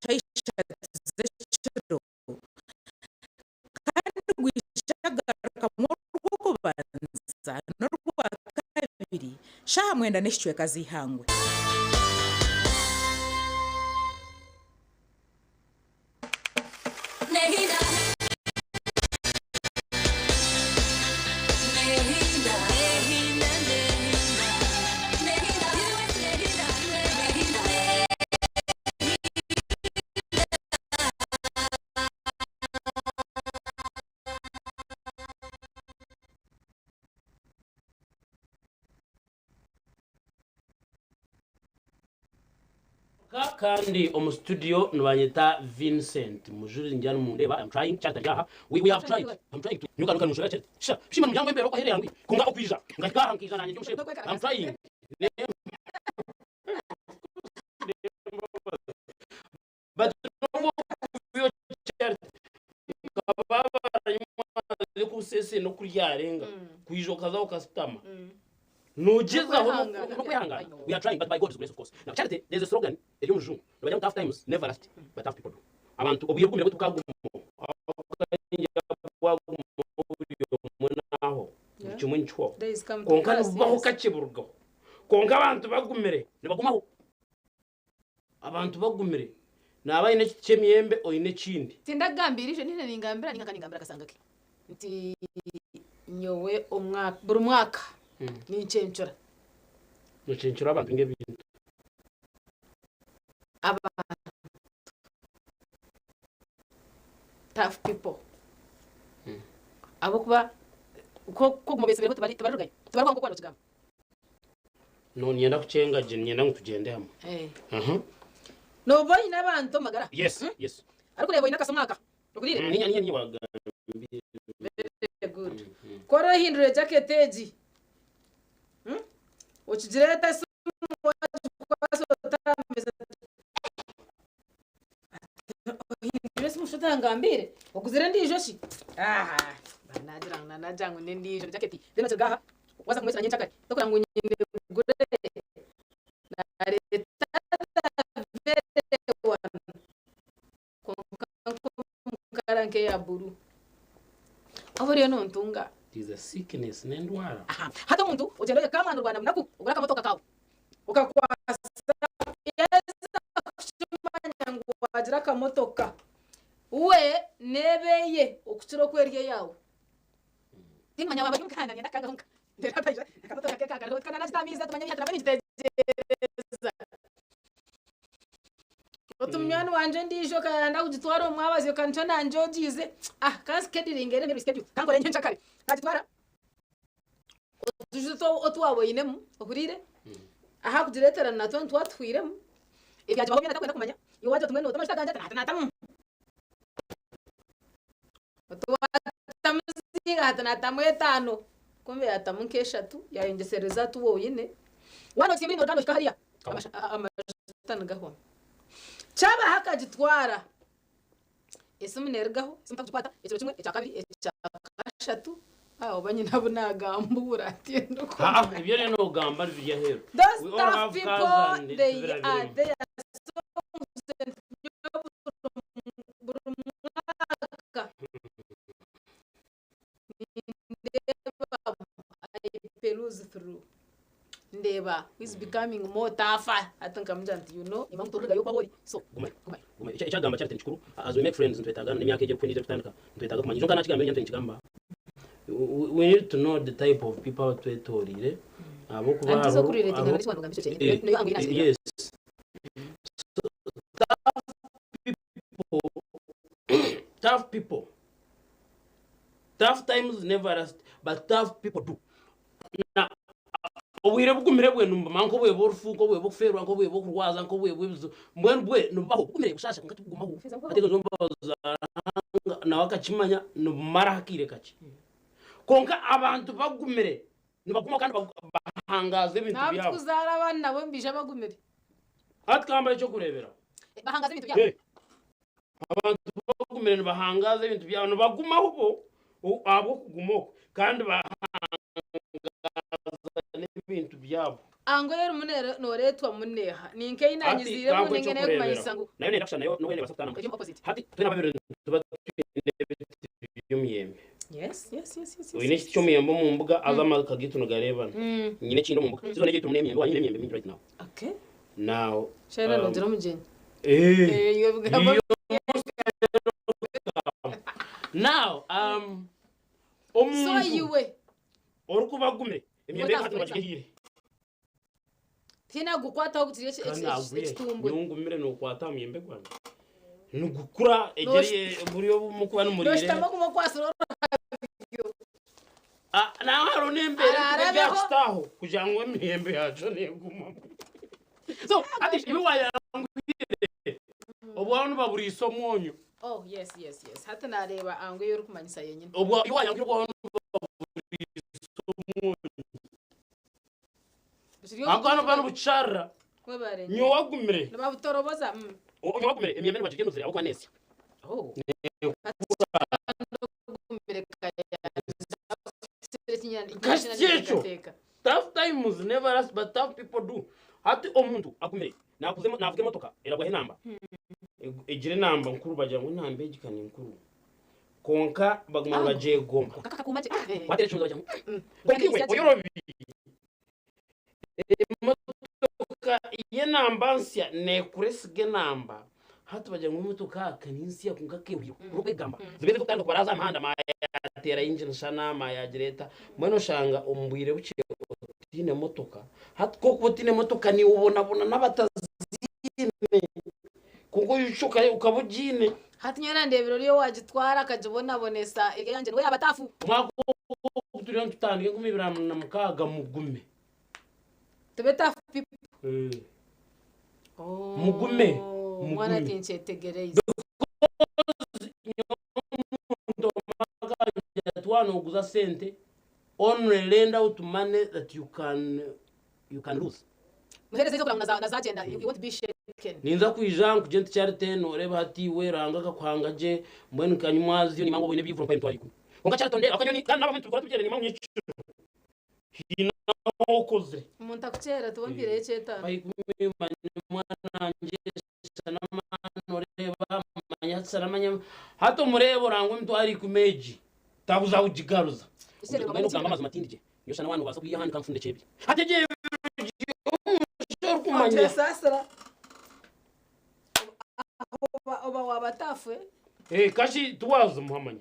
shaisha zechiro kandi gwishagaruka mu rw'ukubanza no rwa kabiri shaha mwenda neshwe kazihangwe Nehida kandi omu studio nubanyeta Vincent mujuri njyana mu ndeba I'm trying chat jaha we have tried I'm trying to nyuka nuka nushaka chat sha shima mjango imbere ko hereye ngwi kunga okwija ngaka hankiza nanye cyoshe I'm trying but no yo chat kababa nyuma kusese no kuryarenga kuijoka za ukastama Nugeza no kwihangana. We are trying, but by God's grace, of course. Now, charity, there's a slogan. Tough times never last, but tough people do. Abantu obiye kumira tukagumo. Cyumunchwo. Konka baho kaceburgo. Konka abantu bagumire, nibagumaho. Abantu bagumire. Nabaye ne cyemyembe oyine kindi. Tindagambirije nine ningambira ninga kasangake. Nti nyowe omwaka buri mwaka. Ninchencura abantu ngebintu tough people abo kuba ko mu bese tubari tubarugaye tubaruka ko kigamba no nyenda kucenga je nyenda ngutugende hamwe no boy n'abantu magara yes ariko rebo ina kasomwaka ukurire ni waga good koro hindure jacket eji ukijireta sumu kwaso tameza hindure sumu shotangambire ukuzire ndijoshi najangu nendijo jacket dena chagaha waza kumwesa nyenye chakari tokora ngo nyinde gure na leta karanke ya buru aboriyo no ntunga is a sickness nendwara hata muntu ugenda kama Rwanda mnaku ugura kamotoka kawo ukakwasa yeza kushimanya ngo wagira kamotoka uwe nebeye okuchiro kwerye yawo timanya baba yumkana ngenda kanga nderataje kamotoka keka kanga kana nachitamiza tumanya yatra bani tejeza otumyana wanje ndijo kayanda kujitwara umwabazi kancho nanjojize kasi kediringere ne schedule kankore nyencha kare najitwara otujuto otwabo inemu okurire kujiretera nato twatwiremu ibyaje baho byana takwenda kumanya iwaje tumwe no tamashita ganja natatamu otwatamuzinga hatanatamwe 5 kumbe yatamu nkeshatu yayongesereza tuwo yine wano kimbi ndo kando shikahariya amashitana gaho chaba hakajitwara esimunergaho simpakupata ekiro kimwe ekyakabiri ekyakashatu obanye nabo nagambura atendo ko ibyo rero no gamba bijya hero those tough people they are so pelus through ndeba is becoming more tougher atanka mjanti ibamutoruga yo kwabori so guma icyagamba cyatene chikuru as we make friends ntwetagana n'imyaka ije kwinjira kutandika ntwetaga kumanya jonka nakigambe nyante kigamba we need to know the type of people twetorire abo kuba yes tough people tough times never last but tough people do na obwire bugumire bwe numba manko bwe borufuko bwe bokferwa nko bwe bokurwaza nko bwe bwizo mbwen bwe numbaho bugumire bushasha nkati bugumaho ateka zombaza na wakachimanya numara hakire kachi konka abantu bagumire nibaguma kandi bahangaze ibintu byabo nabukuzara abana bo mbije bagumire atkamba cyo kurebera bahangaze ibintu byabo abantu bagumire nibahangaze ibintu byabo nibagumaho bo abo kugumoko kandi ibintu byabo ango yero munere noretwa muneha ninke inanyizire munenge ne kumayisango nayo ne action nayo no wene basatana hati tuna babiri tuba yumyembe yes wine cyo muyembo mu mbuga azama kagitu nogarebana nyine kindo mu mbuga zone gitu munemyembe wanyine myembe right now okay now shera no jero mujeni now so yiwe orukubagume emyembe hati bagihire tina gukwata ukiriye ekitumbu nungumire no kwata myembe kwanje nugukura egeriye buriyo mukuba n'umurire doshitama kuma kwasoro na haro nembe byakitaho kujangwa myembe yacu neguma so ati ibi wayangwire obwanu baburi isomonyo oh yes hata nareba angwe yoro kumanyisa yenyine obwa iwayangwire obwanu baburi isomonyo akwana bana bucara kwebare nyo wagumire nabutoroboza nyo wagumire emyembe bagike nuzira akwa nesi gumire kashecho tough times never last but tough people do hati omuntu akumire nakuzemo navuge motoka eragwa hinamba ejire namba nkuru bajya ngo ntambe gikani nkuru konka bagumana baje gomba kakakumaje baterecho bajya konkiwe oyorobi motoka iye namba nsya ne kuresige namba hati bajya ngo motoka kaninsi ya kunka kebyo rubegamba zibeze kutanda kwaraza amahanda tera engine shana mayagireta mweno shanga ombwire buke tine motoka hati koko tine motoka ni ubona n'abatazine kuko yushuka ukabujine hati nyana ndebero riyo wagitwara akajibona bonesa iganje we abatafu mwako turiyo tutandike 2026 mugume tubeta people mugume mwana tinchetegereza twano guza sente only lend out money that you can lose muhereze zo kurangana na zagenda you want to be shaken ninza kwijanga kugenti charite noreba hati weranga kakwangaje mbweni kanywazi ni mango bine bivura point wari konga charite akanyoni kandi naba muntu tukora ni mango nyinshi hina okoze umuntu akucera tubambire eceta mwana nje sana noreba manya sana manya hato murebo rango mtu ari kumeji tabuza ujigaruza ngeno kanga amazi matindije yo sana wanu basakuye handi kamfunde chebi hateje shor kumanya sasa oba wabatafu kashi tuwazo muhamanya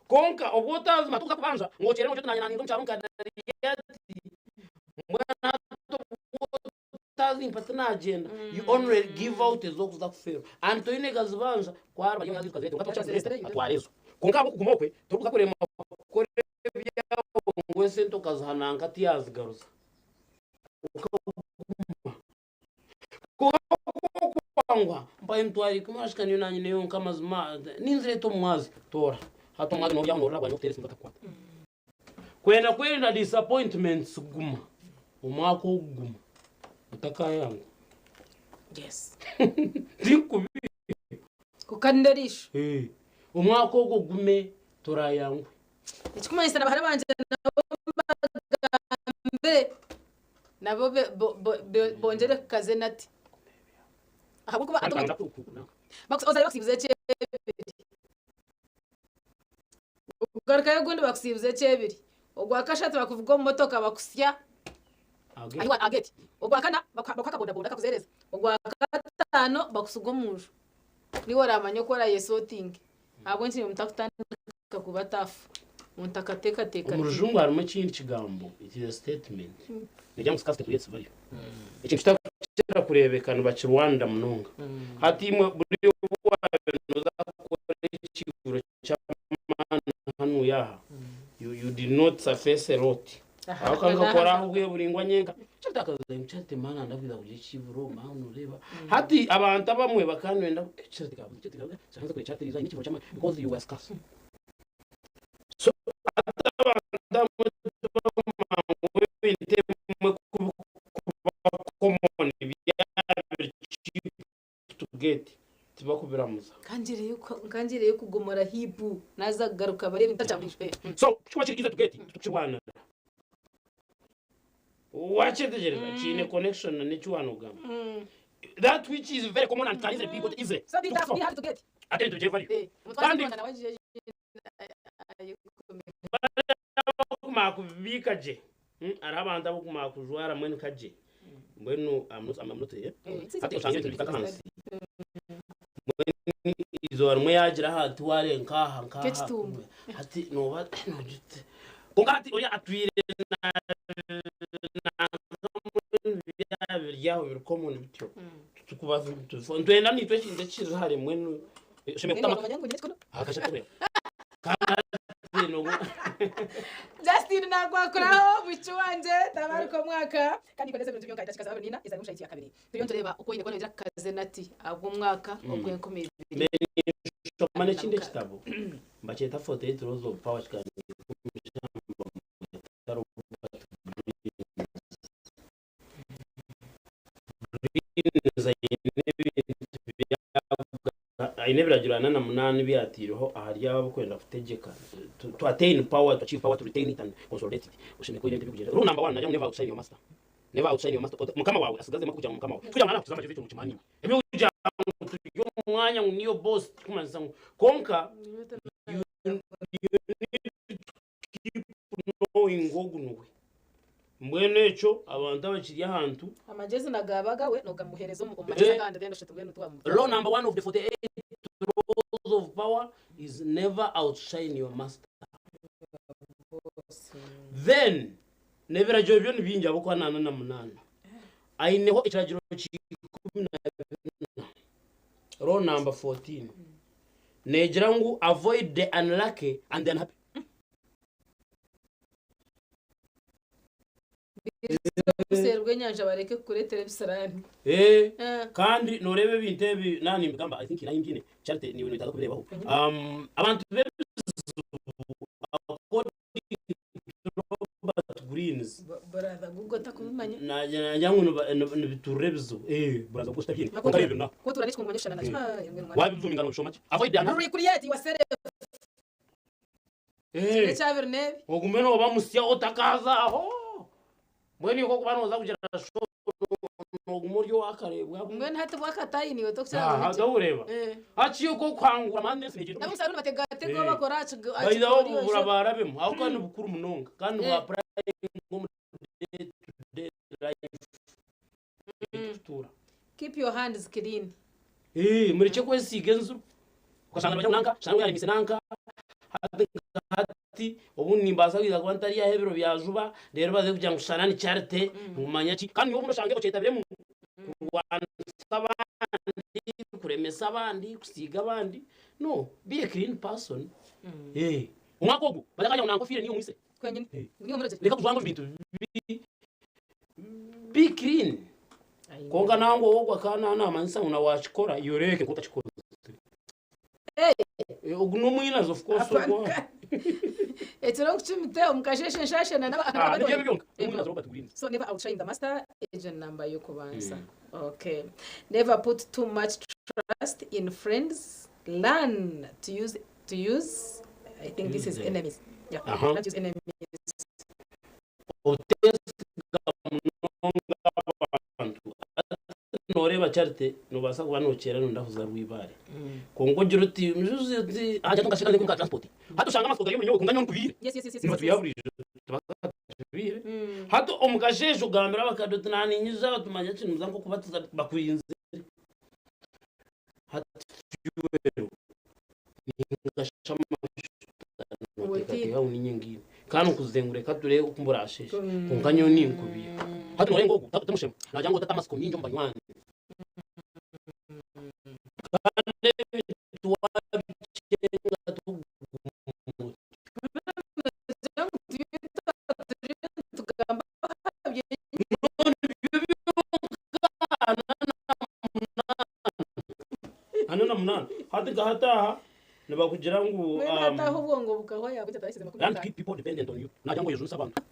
konka obotazo matuka kubanza ngochere ngo tunanya nando mcharunka yati mwana to tazi mpatana agenda you only give out ezoku za kufero anto ine gazibanza kwara banyo gazi kazete ngatocha atwarezo konka kugumokwe turuka kurema kore byabo ngwese ntokazahananga tiyazigaruza kwangwa mbaye mtwari kumashikani yonanye neyo kama zima ninzire to mwazi tora hato mwazi no byango raba no teresi mbataka kwenda disappointments guma umwako guma utaka yangu yes ndikubi kukandarisha umwako gugume tora yangu ikikumanyisa nabahara banje nabo bongere kaze nati ahubwo kuba oza baksibuze chebiri ugaruka yogundi baksibuze chebiri ogwa kashatu bakuvuga mu motoka bakusya ayiwa ageti ogwa kana bakaka boda boda kakuzereza ogwa gatano bakusugo mujo niwo ramanyo kora yesoting abo nti mutakutandika kubatafu muntakateka teka umurujungu harimo ikindi kigambo it is a statement nijya musikasta tuyetse bari iki kitara kurebekana baci Rwanda munonga hati imwe buri wabenoza kore ikiguro cy'amana hanu yaha you did not surface a lot akanga kora ahubwe buringwa nyenga cyatakaza imchate mana ndavuga kuje kiburo maano reba hati abantu abamwe bakanwenda cyatikaga sanza kuri chatiriza n'ikiburo cy'amana because you were scarce so kanjire yo kugomora hibu nazagaruka barebe ntacambishwe so kuba kirigize tugeti tukibana wachetegereza chine connection na chiwanoga that which is very common and carries people easy so we have to get attend to Jeffrey makubika je arabanda bukumakujwara mwene kaje mbwenu amnote ati usangiye tubikansi izo armwe yagira hati ware nkaha hati no jute kongati oya atwire na yaho biri common bityo tukubaza bityo ndwenda nitwe kinde kizo hari mwenu sheme kutama akasha kure Justin nagwakuraho mucyuwanje tabaruko mwaka kandi koneze bintu byonka itashikaza abonina iza mushayiti ya kabiri turiyo tureba uko yine kone kaze nati abwo mwaka ubwo yankomeye mane kinde kitabo mbacheta 48 rows of power chikani inebiragirana na munani byatiriho ahari yabo kwenda kutegeka to attain power to achieve power to retain it and consolidate it ushime ko ibintu bikugera number 1 najya never outside your master mukama wawe asigaze makujya mukama wawe kugira mwana kutuzama cyo kimani ebyo ujya yo mwanya niyo boss kumanza konka you need to keep knowing gogunuwe mbwene echo abantu abakiri ahantu amagezi nagabagawe no gamuhereza mu magezi kandi dendo shatu bwenu twa law number 1 of the 48 roles of power is never outshine your master. Then never jobyo nibinja boko nana na munana aineho ikiragiro 10 law number 14 negira ngu avoid the unlucky and the unhappy. Serwe nyanja bareke kure television. Kandi norebe bintebi nani mbigamba I think ina imbyine Charity ni ibintu bitaza kubirebaho. Abantu Greens Brother Google takumanya. Najya ngo biturebizo brother gusta byine. Kontabibona. Ko turarishwe mu manyeshana na. Wabivuga ingano shomaki. Avoid the unhappy. Create wasere. Chaverne. Ogumeno obamusya otakaza aho. Mweni uko kubanoza kugira show ogumuryo wakarebwa. Mweni hata wakatayi niwe tokira. Hagureba. Haciye uko kwangura mande sinigiro. Namusaruni bategate ko bakora Bayidaho bubura barabemo. Aho kandi bukuru munonga. Kandi bwa keep your hands clean. Muriche kwesiga nzuru. Ukasanga bajananka, shanga yari misenanka. Hati ubundi mbaza kwiza kuba ntari yahebero byajuba rero baze kujya ngushana ni Charity ngumanya ki kandi ubu ndashange ko cyetabire mu abandi kuremesa abandi kusiga abandi no be a clean person. Umwakogo bazakajya unanko fire niyo mwise kwenyine niyo mureze reka kuzwango bintu be clean konga nango wogwa kana namanisa una wachikora yoreke kutachikora uguno mwinazo of course go etero kuchimite umukasheshe nshashe na n'abandi so never outshine the master agent number yo kubanza. Okay, never put too much trust in friends. Learn to use I think this is enemies. Yeah, not use enemies. Noreba Charity nubasa kuba nokera ndavuza rwibare kongo gira uti mjuzi haja tungashikane ku transport hato shanga amasoga yo munyo kunganya nkubire niba tuyaburije tubakatubire hato omugasheje ugambira abakadote nani nyiza batumanya kintu muzango kubatiza bakuyinze hato yuwero ningashama uti ya uninyingi kandi ukuzengure kature ukumburashije kunganyo ninkubire hato norengo tutamushema najango tatamasko minjo mbanywana hata nabakugira ngo hata ubwongo bukaho yabute tarashyize makuru and keep people dependent on you najya ngo yujuse abantu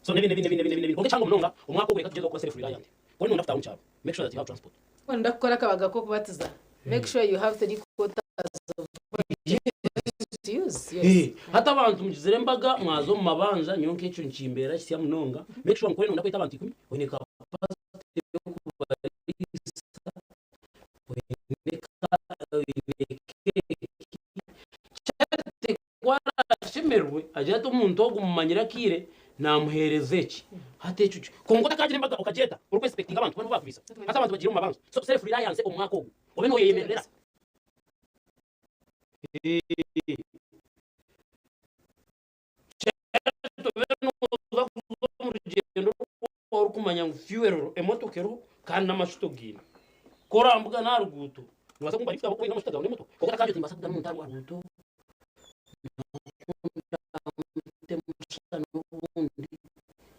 so nebi konge cyangwa munonga umwaka ugwe katugeza ko self reliant ko none after unchaba make sure that you have transport wanda gukora kabaga ko kubatiza make sure you have 3 quarters of use hata abantu mugizere mbaga mwazo mu mabanja nyonke cyo nchimbera cyo munonga make sure mukore nonda kwita abantu 10 oneka shimerwe ajata umuntu wo gumanyira kire namuhereze ki hatecucu kongo takagira imbaga ukageta uri respecting abantu bano bakubisa hata abantu bagira mu mabanzo so self reliance umwaka wo obe no yemerera uri kumanya fuel emotokero kandi namashuto gina korambuga naruguto nubasa kumba ifite abako inamashuto gawe moto kuko takanje timbasa kudamu ntarwa ruguto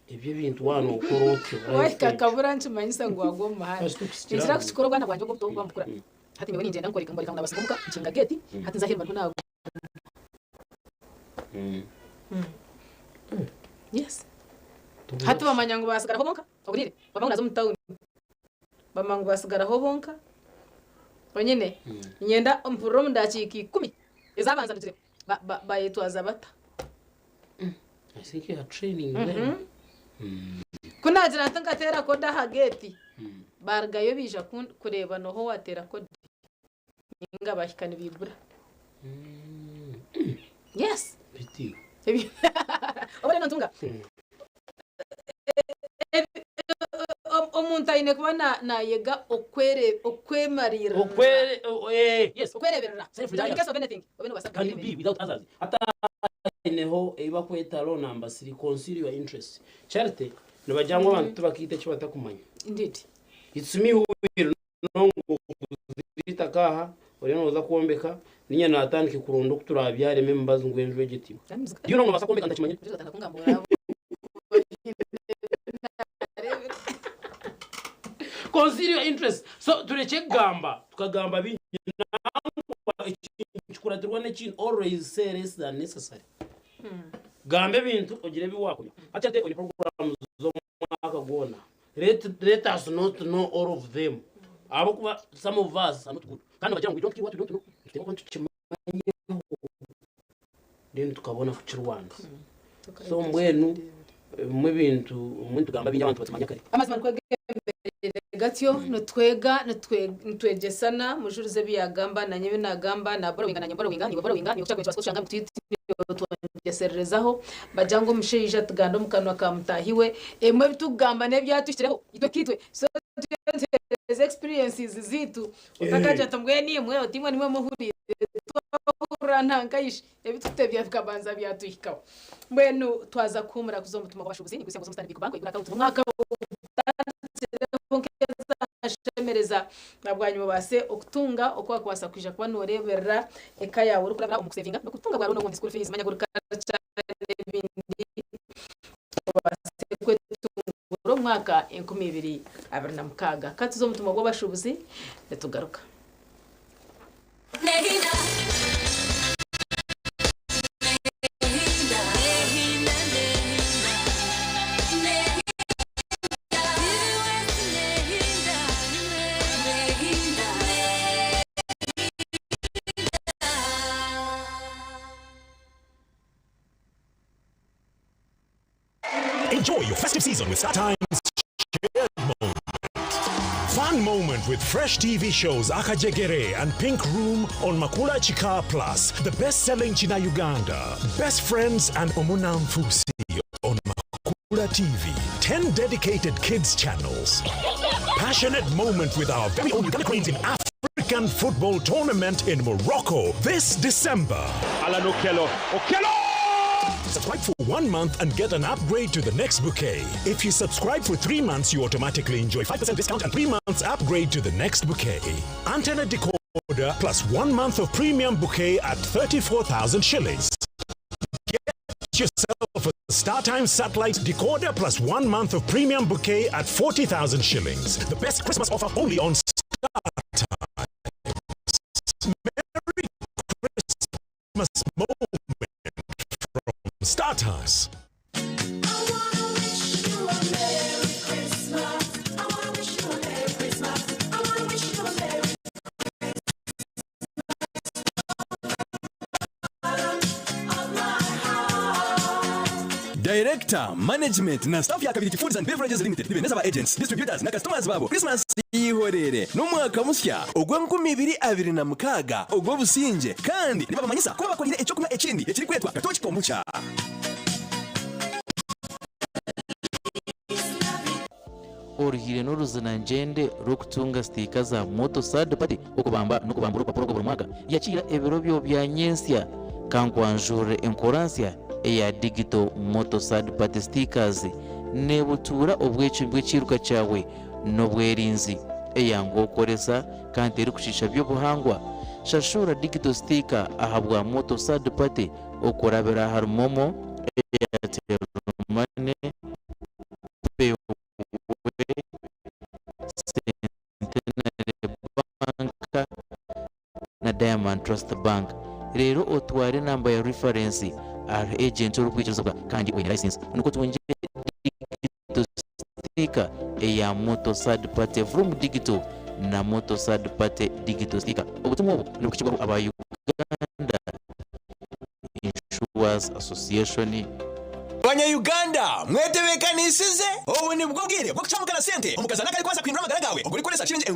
ibyo bintu wano ukorotyo weka kaburanchi manyisa ngo wagoma hano nzira kuchikorwa na bwanje ko bwo bamukura hati mwe ninje ndakoreka mboreka ndabasumuka nshinga gate hati nzahirwa nako yes hati bamanya ngo basigara hobonka oburire bamwe nazo mutawuni bamangu basigara hobonka onyene nyenda mpuro ndachiki 10 izabanza ndire bayetwaza bata I think you are training them. Kuna jira ntangatera koda hageti. Barga yo bija kureba noho watera kodi. Ninga bashikana bibura. Yes. Biti. Obere ntunga. Omuntu ayine kuba na yega okwemarira. Yes. Okwereberera. In case of anything. Obeno basaka. Can be without others. Hata neho eba kweta lo number 3 consider your interest. Charity nabajyango abantu bakite cyo batakumanya. Indeed. It's me who will no kuzita kaha uri noza kuombeka ninya natandike kuronda kuturabyare membazo ngwenjwe gitima you know basa komeka ndakimanye consider your interest so tureke gamba tukagamba binyi kuratirwa n'ekintu always say less than necessary gambe bintu ogire biwako ati ate program zo mwaka gona let us not know all of them abo kuba some of us are not good kandi bagira ngo we don't know tuteko tukimanye then tukabona future ones so mwenu mu bintu muntu gamba binyi abantu batamanya kare amazima kwege gatyo nitwegesana mujurize biyagamba na nyebe nagamba na borowinga na nyamborowinga ni borowinga ni ucyakwe twashanga mutiti twagesererezaho bajango mushije tuganda mukanwa ka mutahiwe emwe bitugamba ne byatushyireho itwe kitwe so experiences zitu utakaje tambwe ni mwe otimwe nimwe muhurire twurantangayishe ebitutebya bikabanza byatuhikaho mbenu twaza kumura kuzomutuma kwabashubuzi ni kusengo zomustani bikubango igura ka umwaka shemereza nabwanyu base okutunga okwa kwasa kwija kuba noreberera eka yawe urukurabira umukusevinga no kutunga bwaro no mu school fees manya gurika cyane bindi base kwetunguro mwaka 2026 katuzo mutuma gw'abashubuzi netugaruka Enjoy your festive season with StarTimes Shared Moment. Fun moment with fresh TV shows Akajegere and Pink Room on Makula Chika Plus, the best-selling China Uganda. Best Friends and Omunam Fusi on Makula TV. 10 dedicated kids channels. Passionate moment with our very own Uganda Queens in African football tournament in Morocco this December. Alan Okello. Subscribe for 1 month and get an upgrade to the next bouquet. If you subscribe for 3 months, you automatically enjoy 5% discount and 3 months upgrade to the next bouquet. Antenna decoder plus 1 month of premium bouquet at 34,000 shillings. Get yourself a StarTimes satellite decoder plus 1 month of premium bouquet at 40,000 shillings. The best Christmas offer only on StarTimes. Merry Christmas moment. StarTimes. Director, management na staff ya Kabiriki Foods and Beverages Limited nibemeza ba agents, distributors na customers babo. Christmas yihorere n'umwaka mushya ogwa 2026 ogwo businje kandi nibabamanyisa kuba bakolire ecyo kunywa ekindi ekiri kwetwa gatoki kombucha. Orihire n'uruzina njende rukutunga stika za moto sad party okubamba n'okubamba urupapuro rwo mwaka yakira ebiro byo bya nyensya kankwanjure enkoransia eya digital moto sad party stickers nebutura obwecu bw'ekiruka cyawe n'obwerinzi eyango okoresa kandi eri kushisha by'obuhangwa shashura digital sticker ahabwa moto sad party okorabira harmomo Airtel Money na Diamond Trust Bank. Rero otware namba ya reference are agent urukwikirizwa kandi we license nuko twonje digital sticker ya moto sad party from digital na moto sad party digital sticker. Obutumwa obu nukikibwa aba Uganda Insurance Association. Banya-Uganda mwetebekanisize obu ni bwo bwire bwo kucamukana sente omukazana kali kwasa kwindura amagara gawe oguri kolesa chiringi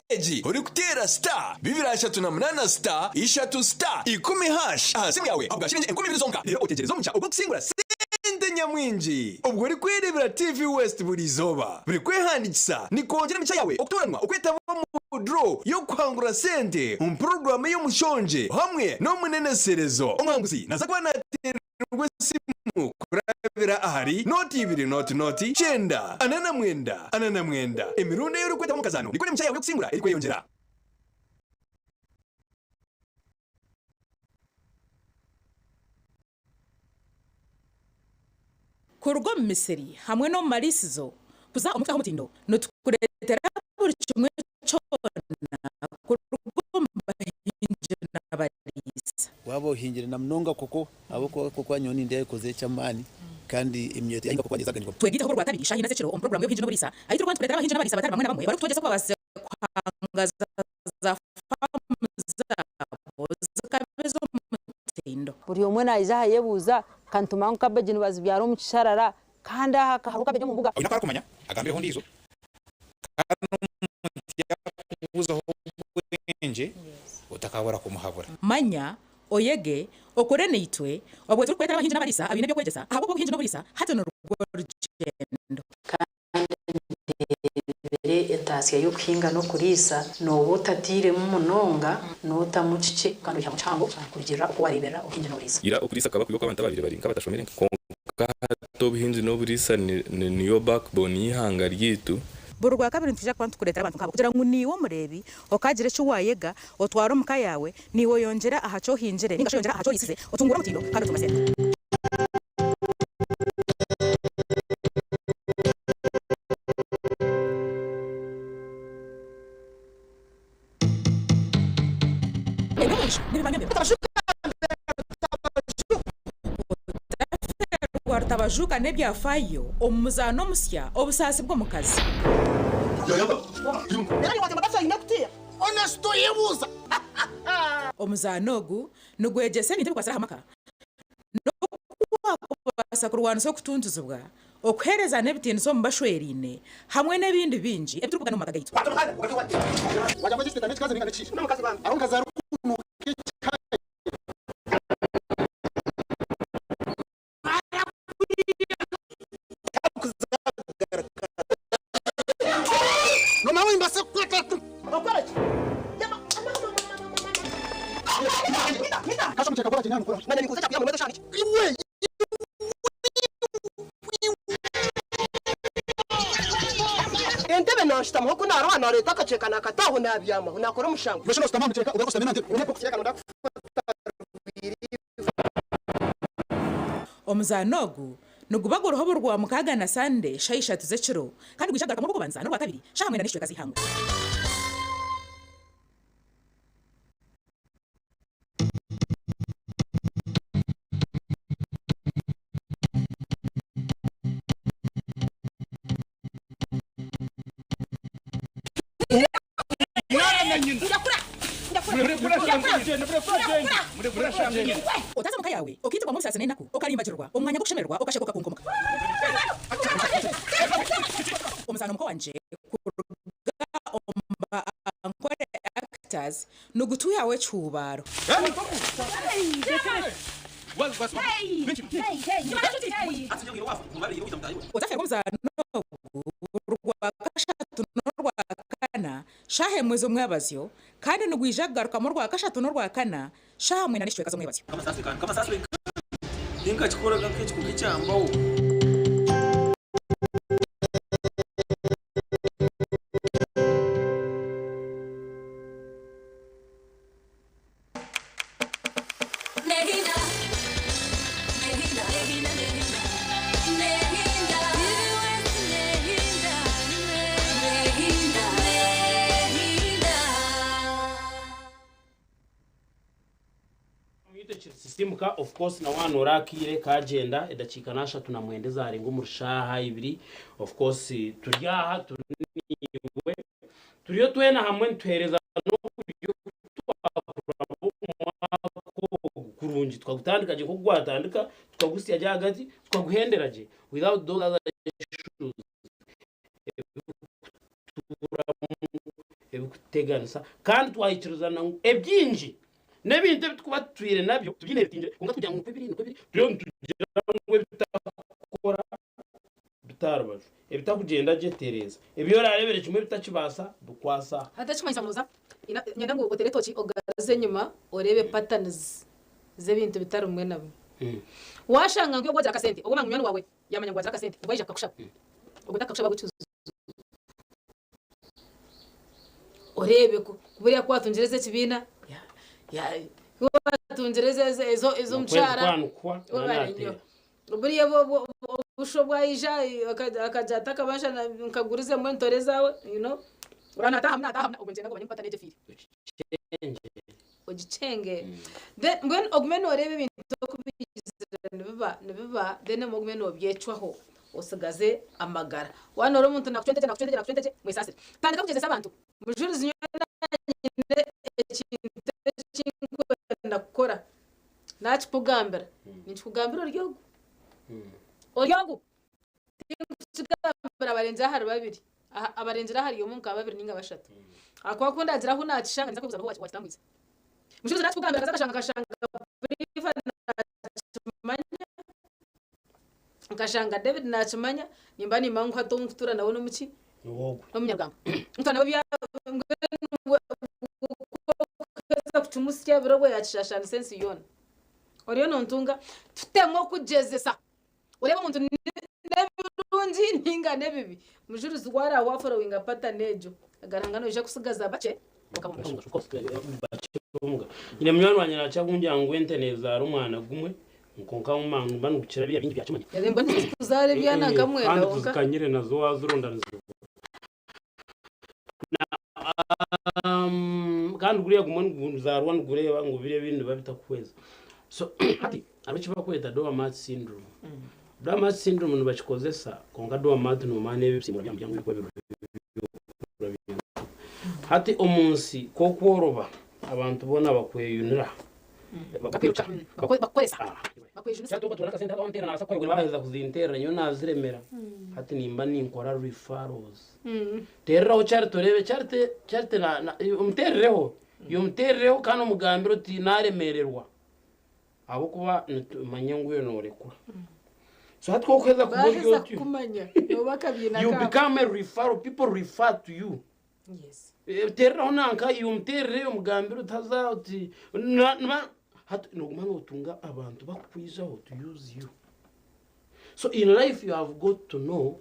10 uri kutera star 238 star 3 star 10 hash simu yawe abwa chiringi 10 zonka rero utegereza omucha ubwo kusingura sente nyamwinji ubwo uri kwirebera TV West buri zoba buri kwehandikisa ni kongera micha yawe okuturanwa okweta mu draw yo kwangura sente program yo mushonje hamwe no muneneserezo omwanguzi naza kwa naterwa simu kurabe bira ahari noti 2 noti 9 anana mwenda emirundi y'urukweta mu kazano nikone mchaya yo kusingura iri kweyongera kurwo mu Misiri hamwe no mu marisizo kuza umutwe w'umutindo no tukuretera buri kimwe cyona kurwo bahinje n'abarisa wabo hinjira na mnonga koko aboko koko anyoni ndiye koze cyamani kandi imyete yanga koko ageza ganirwa twegita ko rwatabi shahina secero on program yo hinje no burisa ahitwa Rwanda turetera abahinje n'abarisa batari bamwe na bamwe bari kutogeza ko base kwangaza za famu zakabezo mutindo buri umwe nayiza hayebuza kantuma nkabeje nibazi byaro mu kisharara kandi haruka beje mu mbuga ina para kumanya agambe ho ndizo kubuza ho bwenje utakabura kumuhabura manya oyege okore neitwe obwe turi kwetera abahinje n'abarisa abine byo kwegeza ahubwo ko hinje no burisa hato no rugendo kandi etasiya yo kuhinga no kurisa no butatire mu munonga no tamucice kandi cyo mucango kugira uko warebera uhinje no burisa ira ukurisa kaba kuko abantu babiri bari nk'abadashomere to bihinze no burisa niyo backbone y'ihanga ryitu burwa kabiri ntuje kwantu kuretera abantu kabo kugira ngo niwo murebi okagire cyo wayega otwara muka yawe niwo yongera ahaco hinjire ningasho yongera ahaco yisize otungura mutindo kandi tumasera tabajuka nebyafayo omuzano musya obusasi bwo mukazi omuzano ogu nugwegese nite kwasara hamaka nokubasa kurwana so kutunduzubwa okuhereza nebitiniso mu bashwerine hamwe n'ebindi binji ebituruka no magagayito wajambo gifite ndetse kaze ninga cyishi aho kazaru entebe nashitamo ko naro hano leta akaceka nakataho nabyama nakora umushango besho stamam cheka udakosa menante unepo kiyaka ndo omuzanogu nugubagura hobo rwa mukaga na sande shaisha tuzeciro kandi gwishagaruka mu kubanza no bakabiri shahamwe na nishwe kazihango utaza muka yawe ukitwa mu sasene nako ukarimbagirwa umwanya gushemerwa ukashekoka kunkomoka omuzano mko wanje kuruga omba ankore actors nugutu yawe cyubaro utafya omuzano rwa kashatu no rwa kana shahe mwezo mwabazyo kandi nugwijagaruka mu rwa kashatu no rwa kana shahamwe na nishwe kazo mwabazyo kama sasa inga chikora kanke kukichamba simuka of course na wano rakire kagenda edakika nasha tunamwendeza arengo murshaha ibiri of course turyaha tuniwe turiyo twena hamwe ntuhereza no kuryo kurungi twagutandikaje ko gwatandika tukagusya jya hagati tukaguhenderaje without those other issues ebikuteganisa kandi twahikiruzana ebyinji nebinte bitukuba twire nabyo tubyinetinje kunga kujya mu kwibiri turiyo tugira ngo bitakora bitarbaje ebitakugenda je tereza ebiyo rarebere kimwe bitakibasa dukwasa adachimanyisa muza nyanda ngo utere tochi ogaze nyuma orebe patterns z'ebintu bitarumwe nabo washanga ngo gwajira kasente ubwo mwangu wawe yamanya gwajira kasente ubwo yija kakushaba ubwo takakushaba gucuza orebe ko buriya kwatungereze kibina ya kwatungereze ezo mchara buriya bushobwa ija akajata kabasha nkagurize mu ntore zawe you know urana tahamna ubwo ngenda ngo banyipata neje fili ogicenge then when ogmeno orebe ibintu kubizira nibiba then ogmeno byecwaho osagaze amagara wanora umuntu nakucwenteje mwisasire tandika kugeza abantu mujurizi nyona ikintu ndakora nakipugambira nikugambira oryogo tikugambira abarenze hari babiri abarengera hari yomu mukaba babiri ninga bashatu akwa kunda agira ho nakishanga nza kubuza aho watambwiza mujurizi nakipugambira kashanga nkashanga David nakimanya nimba ni mangu hato mfutura nawe no muki no munyarwanda mutana bya keza kutumusya birobwe yacishashana sense yona oriyo nontunga tutemwo kugezesa ureba umuntu nebirungi ninga nebibi mujurizi wara wafora winga pata nejo agarangano ije kusigaza bace nyine mwana wanyara cyakunjya ngwente neza ari umwana gumwe nkonka umwana banukira bya bindi byacumanya yemba ntizikuzare byana kamwe ndonka kanyire nazo wazurondaniza kandi guriya gumuntu zarwa ngureba ngo bire bintu babita kweza so ati abici bakweta Doormat syndrome Doormat syndrome nubachikozesa konga Doormat no mane bisimura byambyamwe kwa biro hati omunsi ko kworoba abantu bona bakweyunira bakwica bakwesa cyatuko turaka senta kwantera nasa kwa baheza kuzintera nyo naziremera hati nimba ninkora referrals terra o charte torebe charte na umterereho yumterereho kana umugambiro ti naremererwa abo kuba manyengu yo norekura so hati ko kweza kubyo kumanya no bakabina you become a referral, people refer to you. Yes. Terra onanka yumterere umugambiro taza uti hati no gumana utunga abantu bakwizaho to use you. So in life you have got to know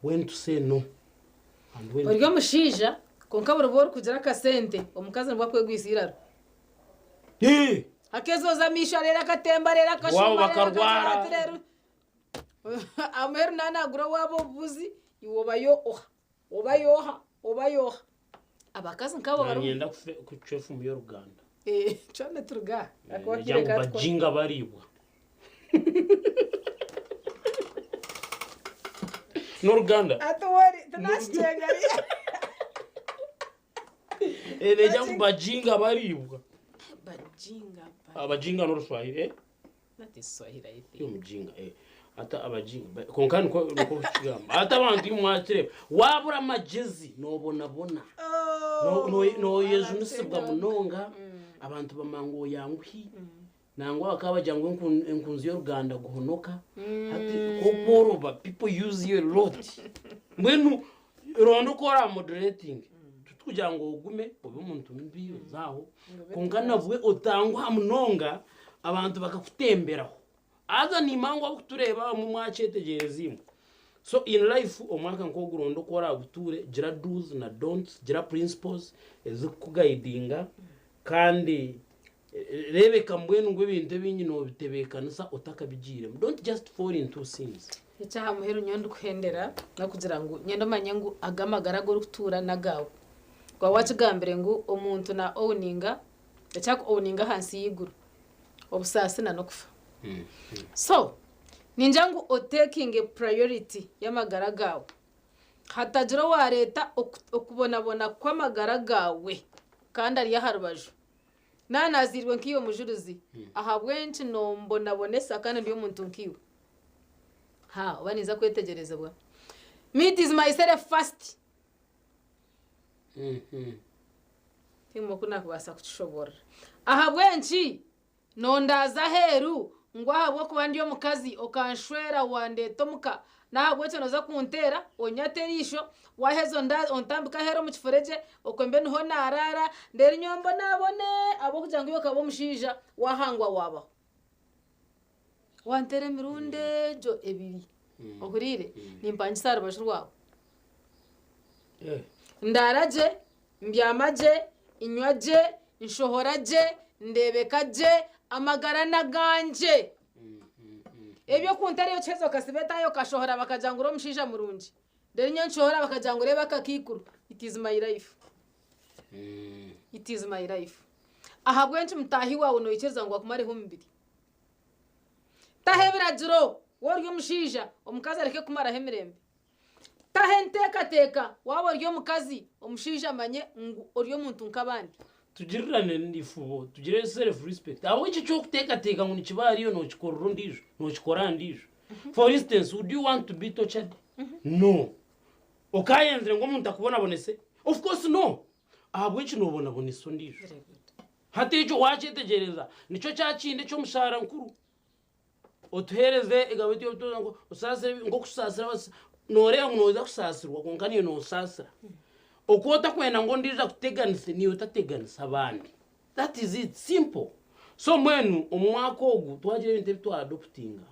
when to say no and when. Origa mushija konkabura bor kugira kasente omukazi nbakwe gwisiraro. Akezoza misha rera katemba rera kashuma wao bakarwara ameru nana gura wabo buzi iwobayo obayoha abakazi nkabo baro ngenda ku chef mu Uganda chone turga akwakire ka bajinga baribwa no Uganda atwari tunashyenga neja bajinga baribwa abajinga no Ruswahili that is Swahili I think yo mjinga ata abajinga konkani ko kigamba ata abantu mwakire wabura majezi nobona no yezu nisibwa munonga abantu bamango yanguhi nangwa akabajyango enkunzi yo Uganda guhonoka ati koporoba people use you a lot mwenu rondo kora moderating tukugira ngo ugume obe umuntu mbiyo zaho konkana bwe otangwa munonga abantu bakakutemberaho aza ni mango kutureba mu mwacetegerezimo so in life omwaka nko gurondo kora guture gira do's na don'ts gira principles ezikuguidinga kandi rebeka mbwenu ngo ibintu binyino bitebekanisa utakabigire don't just fall into sins icyaha muheru nyondo kuhendera no kugira ngo nyendo manyengu agamagara go gutura nagawe kwa wacigambere ngo umuntu na owninga cyako owninga hansi yiguru obusasina no kufa so ninjangu o taking a priority y'amagara gawe hatagira wa leta okubona kwa magara gawe kandi ari yaharubaju nanazirwe nkiyo mujuruzi aha bwenci no mbona bonesa kandi ndiyo muntu nkiwe ha baniza kwetegereza bwa meet is myself first timo kuna kubasa kushobora aha bwenci nondaza heru ngwabo kuba ndiyo mukazi okanshwera wande tomuka nahabwo cyo noza kuntera onyaterisho wahezo nda ontambika hero mu kiforeje okwembe niho narara nderi nyombo nabone abo kujango yo kabo mushija wahangwa waba wantere mirunde jo ebiri ohurire nimpangisa rubajurwa ndaraje mbyamaje inywaje inshohoraje ndebekaje amagara naganje ebyo kuntariyo chezo kasibeta yo kashohora bakajangura omushisha murungi deri nyanshohora bakajangura bakakikuru. It is my life. It is my life. Ahabwenchi mutahi wawe noyicheza ngo akumareho mbiri tahebera jiro woryo mushisha omukazi areke kumara hemirembe tahenteka teka wawe oryo mukazi omushisha manye oryo muntu nkabandi tugirirane ndifubo tugire self respect aho iki cyo kuteka teka ngo nikibariyo no kikorro ndijo no kikora ndijo. For instance, would you want to be tortured? No. Okayenzere ngo umuntu akubona bonese? Of course no. Ahabwe iki no bona boneso ndijo. Hati icyo wacitegereza nico cyakinde cyo mushara nkuru otuhereze igabiti yo tuza ngo usasire ngo kusasira nore ngoza kusasirwa konkaniyo no sasira okota kwena ngo ndiza kuteganise niyo tateganisa abandi. That is it, simple. So mwenu omwako ogu twagire ibintu bitwa adoptinga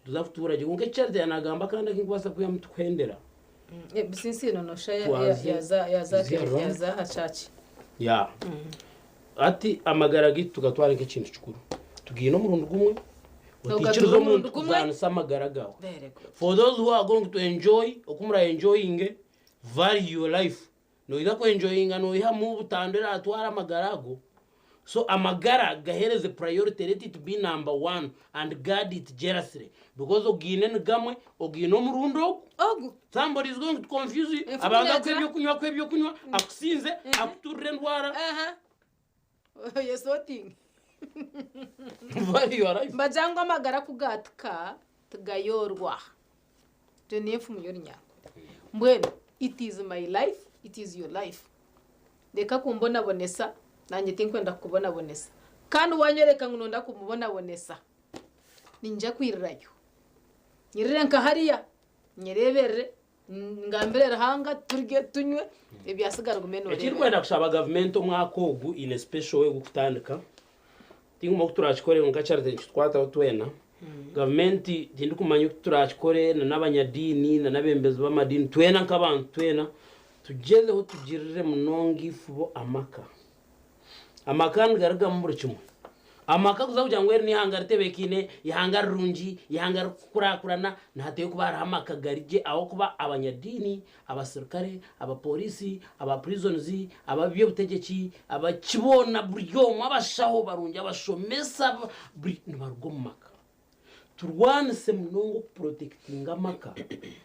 tuzafuturage ngo cyarte yanagamba kandi akikwasa kuya mutkwendera bisinsi no shaya yaza hachachi ya ati amagara gitu tugatwara nk'ikintu cyukuru tugiye no mu rundu gumwe utikizo mu rundu kuzanisa amagara gawe. For those who are going to enjoy okumura enjoying value your life no ida ko enjoying no iha mu butandera atwara amagarago. So amagara gahereze priority, let it be number 1 and guard it jealously because ogine ngamwe ogino murundo ogu somebody is going to confuse you abanga kwebyo kunywa akusinze akuturre ndwara yes voting value right mbajangwa amagara kugatka tugayorwa tunefu muyornya mbwene it is my life, it is your life. Deka kumbona bonesa nanjye tinkwenda kubona bonesa kandi wanyereka ngo nda kumubona bonesa ninja kwirirayo nyirire nka hariya nyirebere ngambere hanga turge tunywe ebyasigara gumeno rero kirwenda kushaba government omwakogu in a special way gukutandika tingumo kuturachikore ngo kacharite twata twena government tindi kumanya kuturachikore n'abanyadini n'abembezi b'amadini twena nk'abantu twena tugezeho tugirire munongi fubo amaka ngaraga muri kimwe amaka kuzavuga ngo ni hangara tebekine ihangara rungi ihangara kurakurana ntateye kubara amaka garije aho kuba abanyadini abasirikare abapolisi abaprisons ababye butegeki abakibona buryo mabashaho barungi abashomesa n'abarugo maka turwane se munongo protecting amaka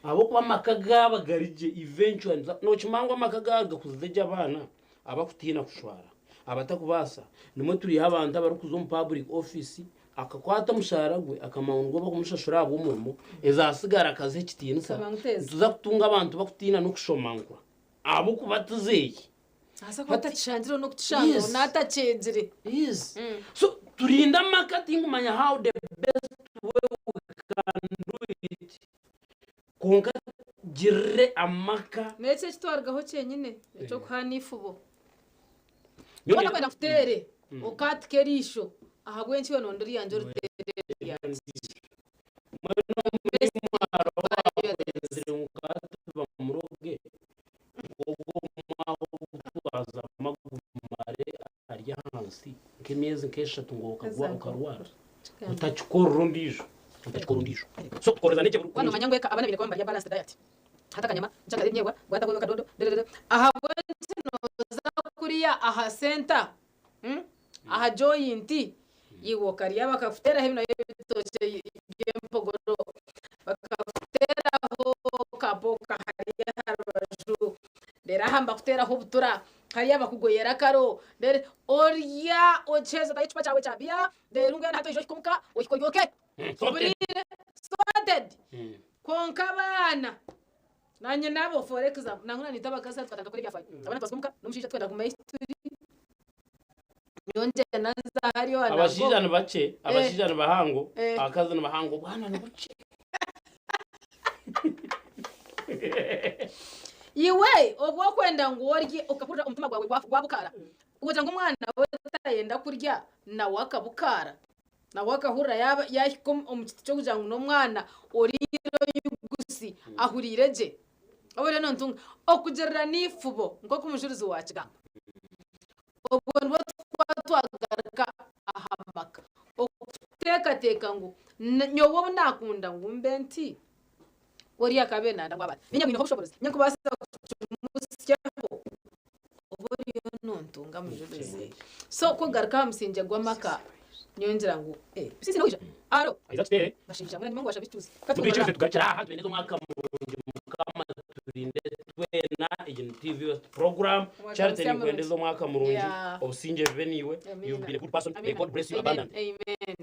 abo kuba amaka gaba garije eventually no chimangwa amaka gaga kuzeja abana abakutina kushwara abatakubasa nimwe turi abantu abarukuzo mu public office akakwata mushara gwe akamangwa bakumushashura abumurimo ezasigara akaze kitinsa tuza kutunga abantu bakutina no kushomangwa abo kubatuzeye asa kwata chandiro no kutshango nata chenzire yes so turinda marketing kumanya how the best way we can do it konka girre amaka netse kitwargaho cyenyine cyo kwanifubo Yona kwenda kutere okati kerisho ahabwe nchiwe nondori yanje rutere yanzi bamuroge ubwo mwaho kubaza magumare arya hansi nk'imyezi nk'eshatu ngo ukagwa ukarwara utachikoro ndijo so koreza neke wano manyangweka abana bire kwamba ya balance diet hata kanyama chakari nyewa gwata kwa kadodo ahabwe kuriya aha center aha joint yiwo kariya bakafutera hino yebitoche yempogoro bakafutera ho kaboka hariya harabaju dera hamba kutera ho butura hariya bakugoyera karo dere orya ocheza tayichpa chawe chabia derunga nato ijo kumka okikoyoke sorted konka bana nanye nabo for example nanguna nitabakasa twatanga kuri byafaye abana twasumuka nomushisha twenda ku maisturi yonje naza hariyo ana abashijana bace abashijana bahango akazana bahango bwana nubuce iwe obwo kwenda ngo orye ukapura umutima gwawe gwabukara ubuza ngo umwana we utayenda kurya na wakabukara nawe akahura yaba yahikom omukiti cyo kugira ngo no mwana oriro yugusi ahurire je abone no ntunga okugerera nifubo ngo kumushurizo wakigamba obwo nbo twagaruka ahamaka okuteka ngo nyowo nakunda ngo mbenti ori akabena ndababa ninya ngino obushobozi nyakubasa kumusyaho obori no ntunga mujurize so ko garuka musinje gwamaka nyongera ngo sisi no aro aizatere bashinja mwana nimango bashabituzi tubicheze tugakira aha twene mwaka murungi mukama turinde twena igin TV West program charity ni kwendezo mwaka murungi obusinje veniwe you've been a good person may God bless you abundantly amen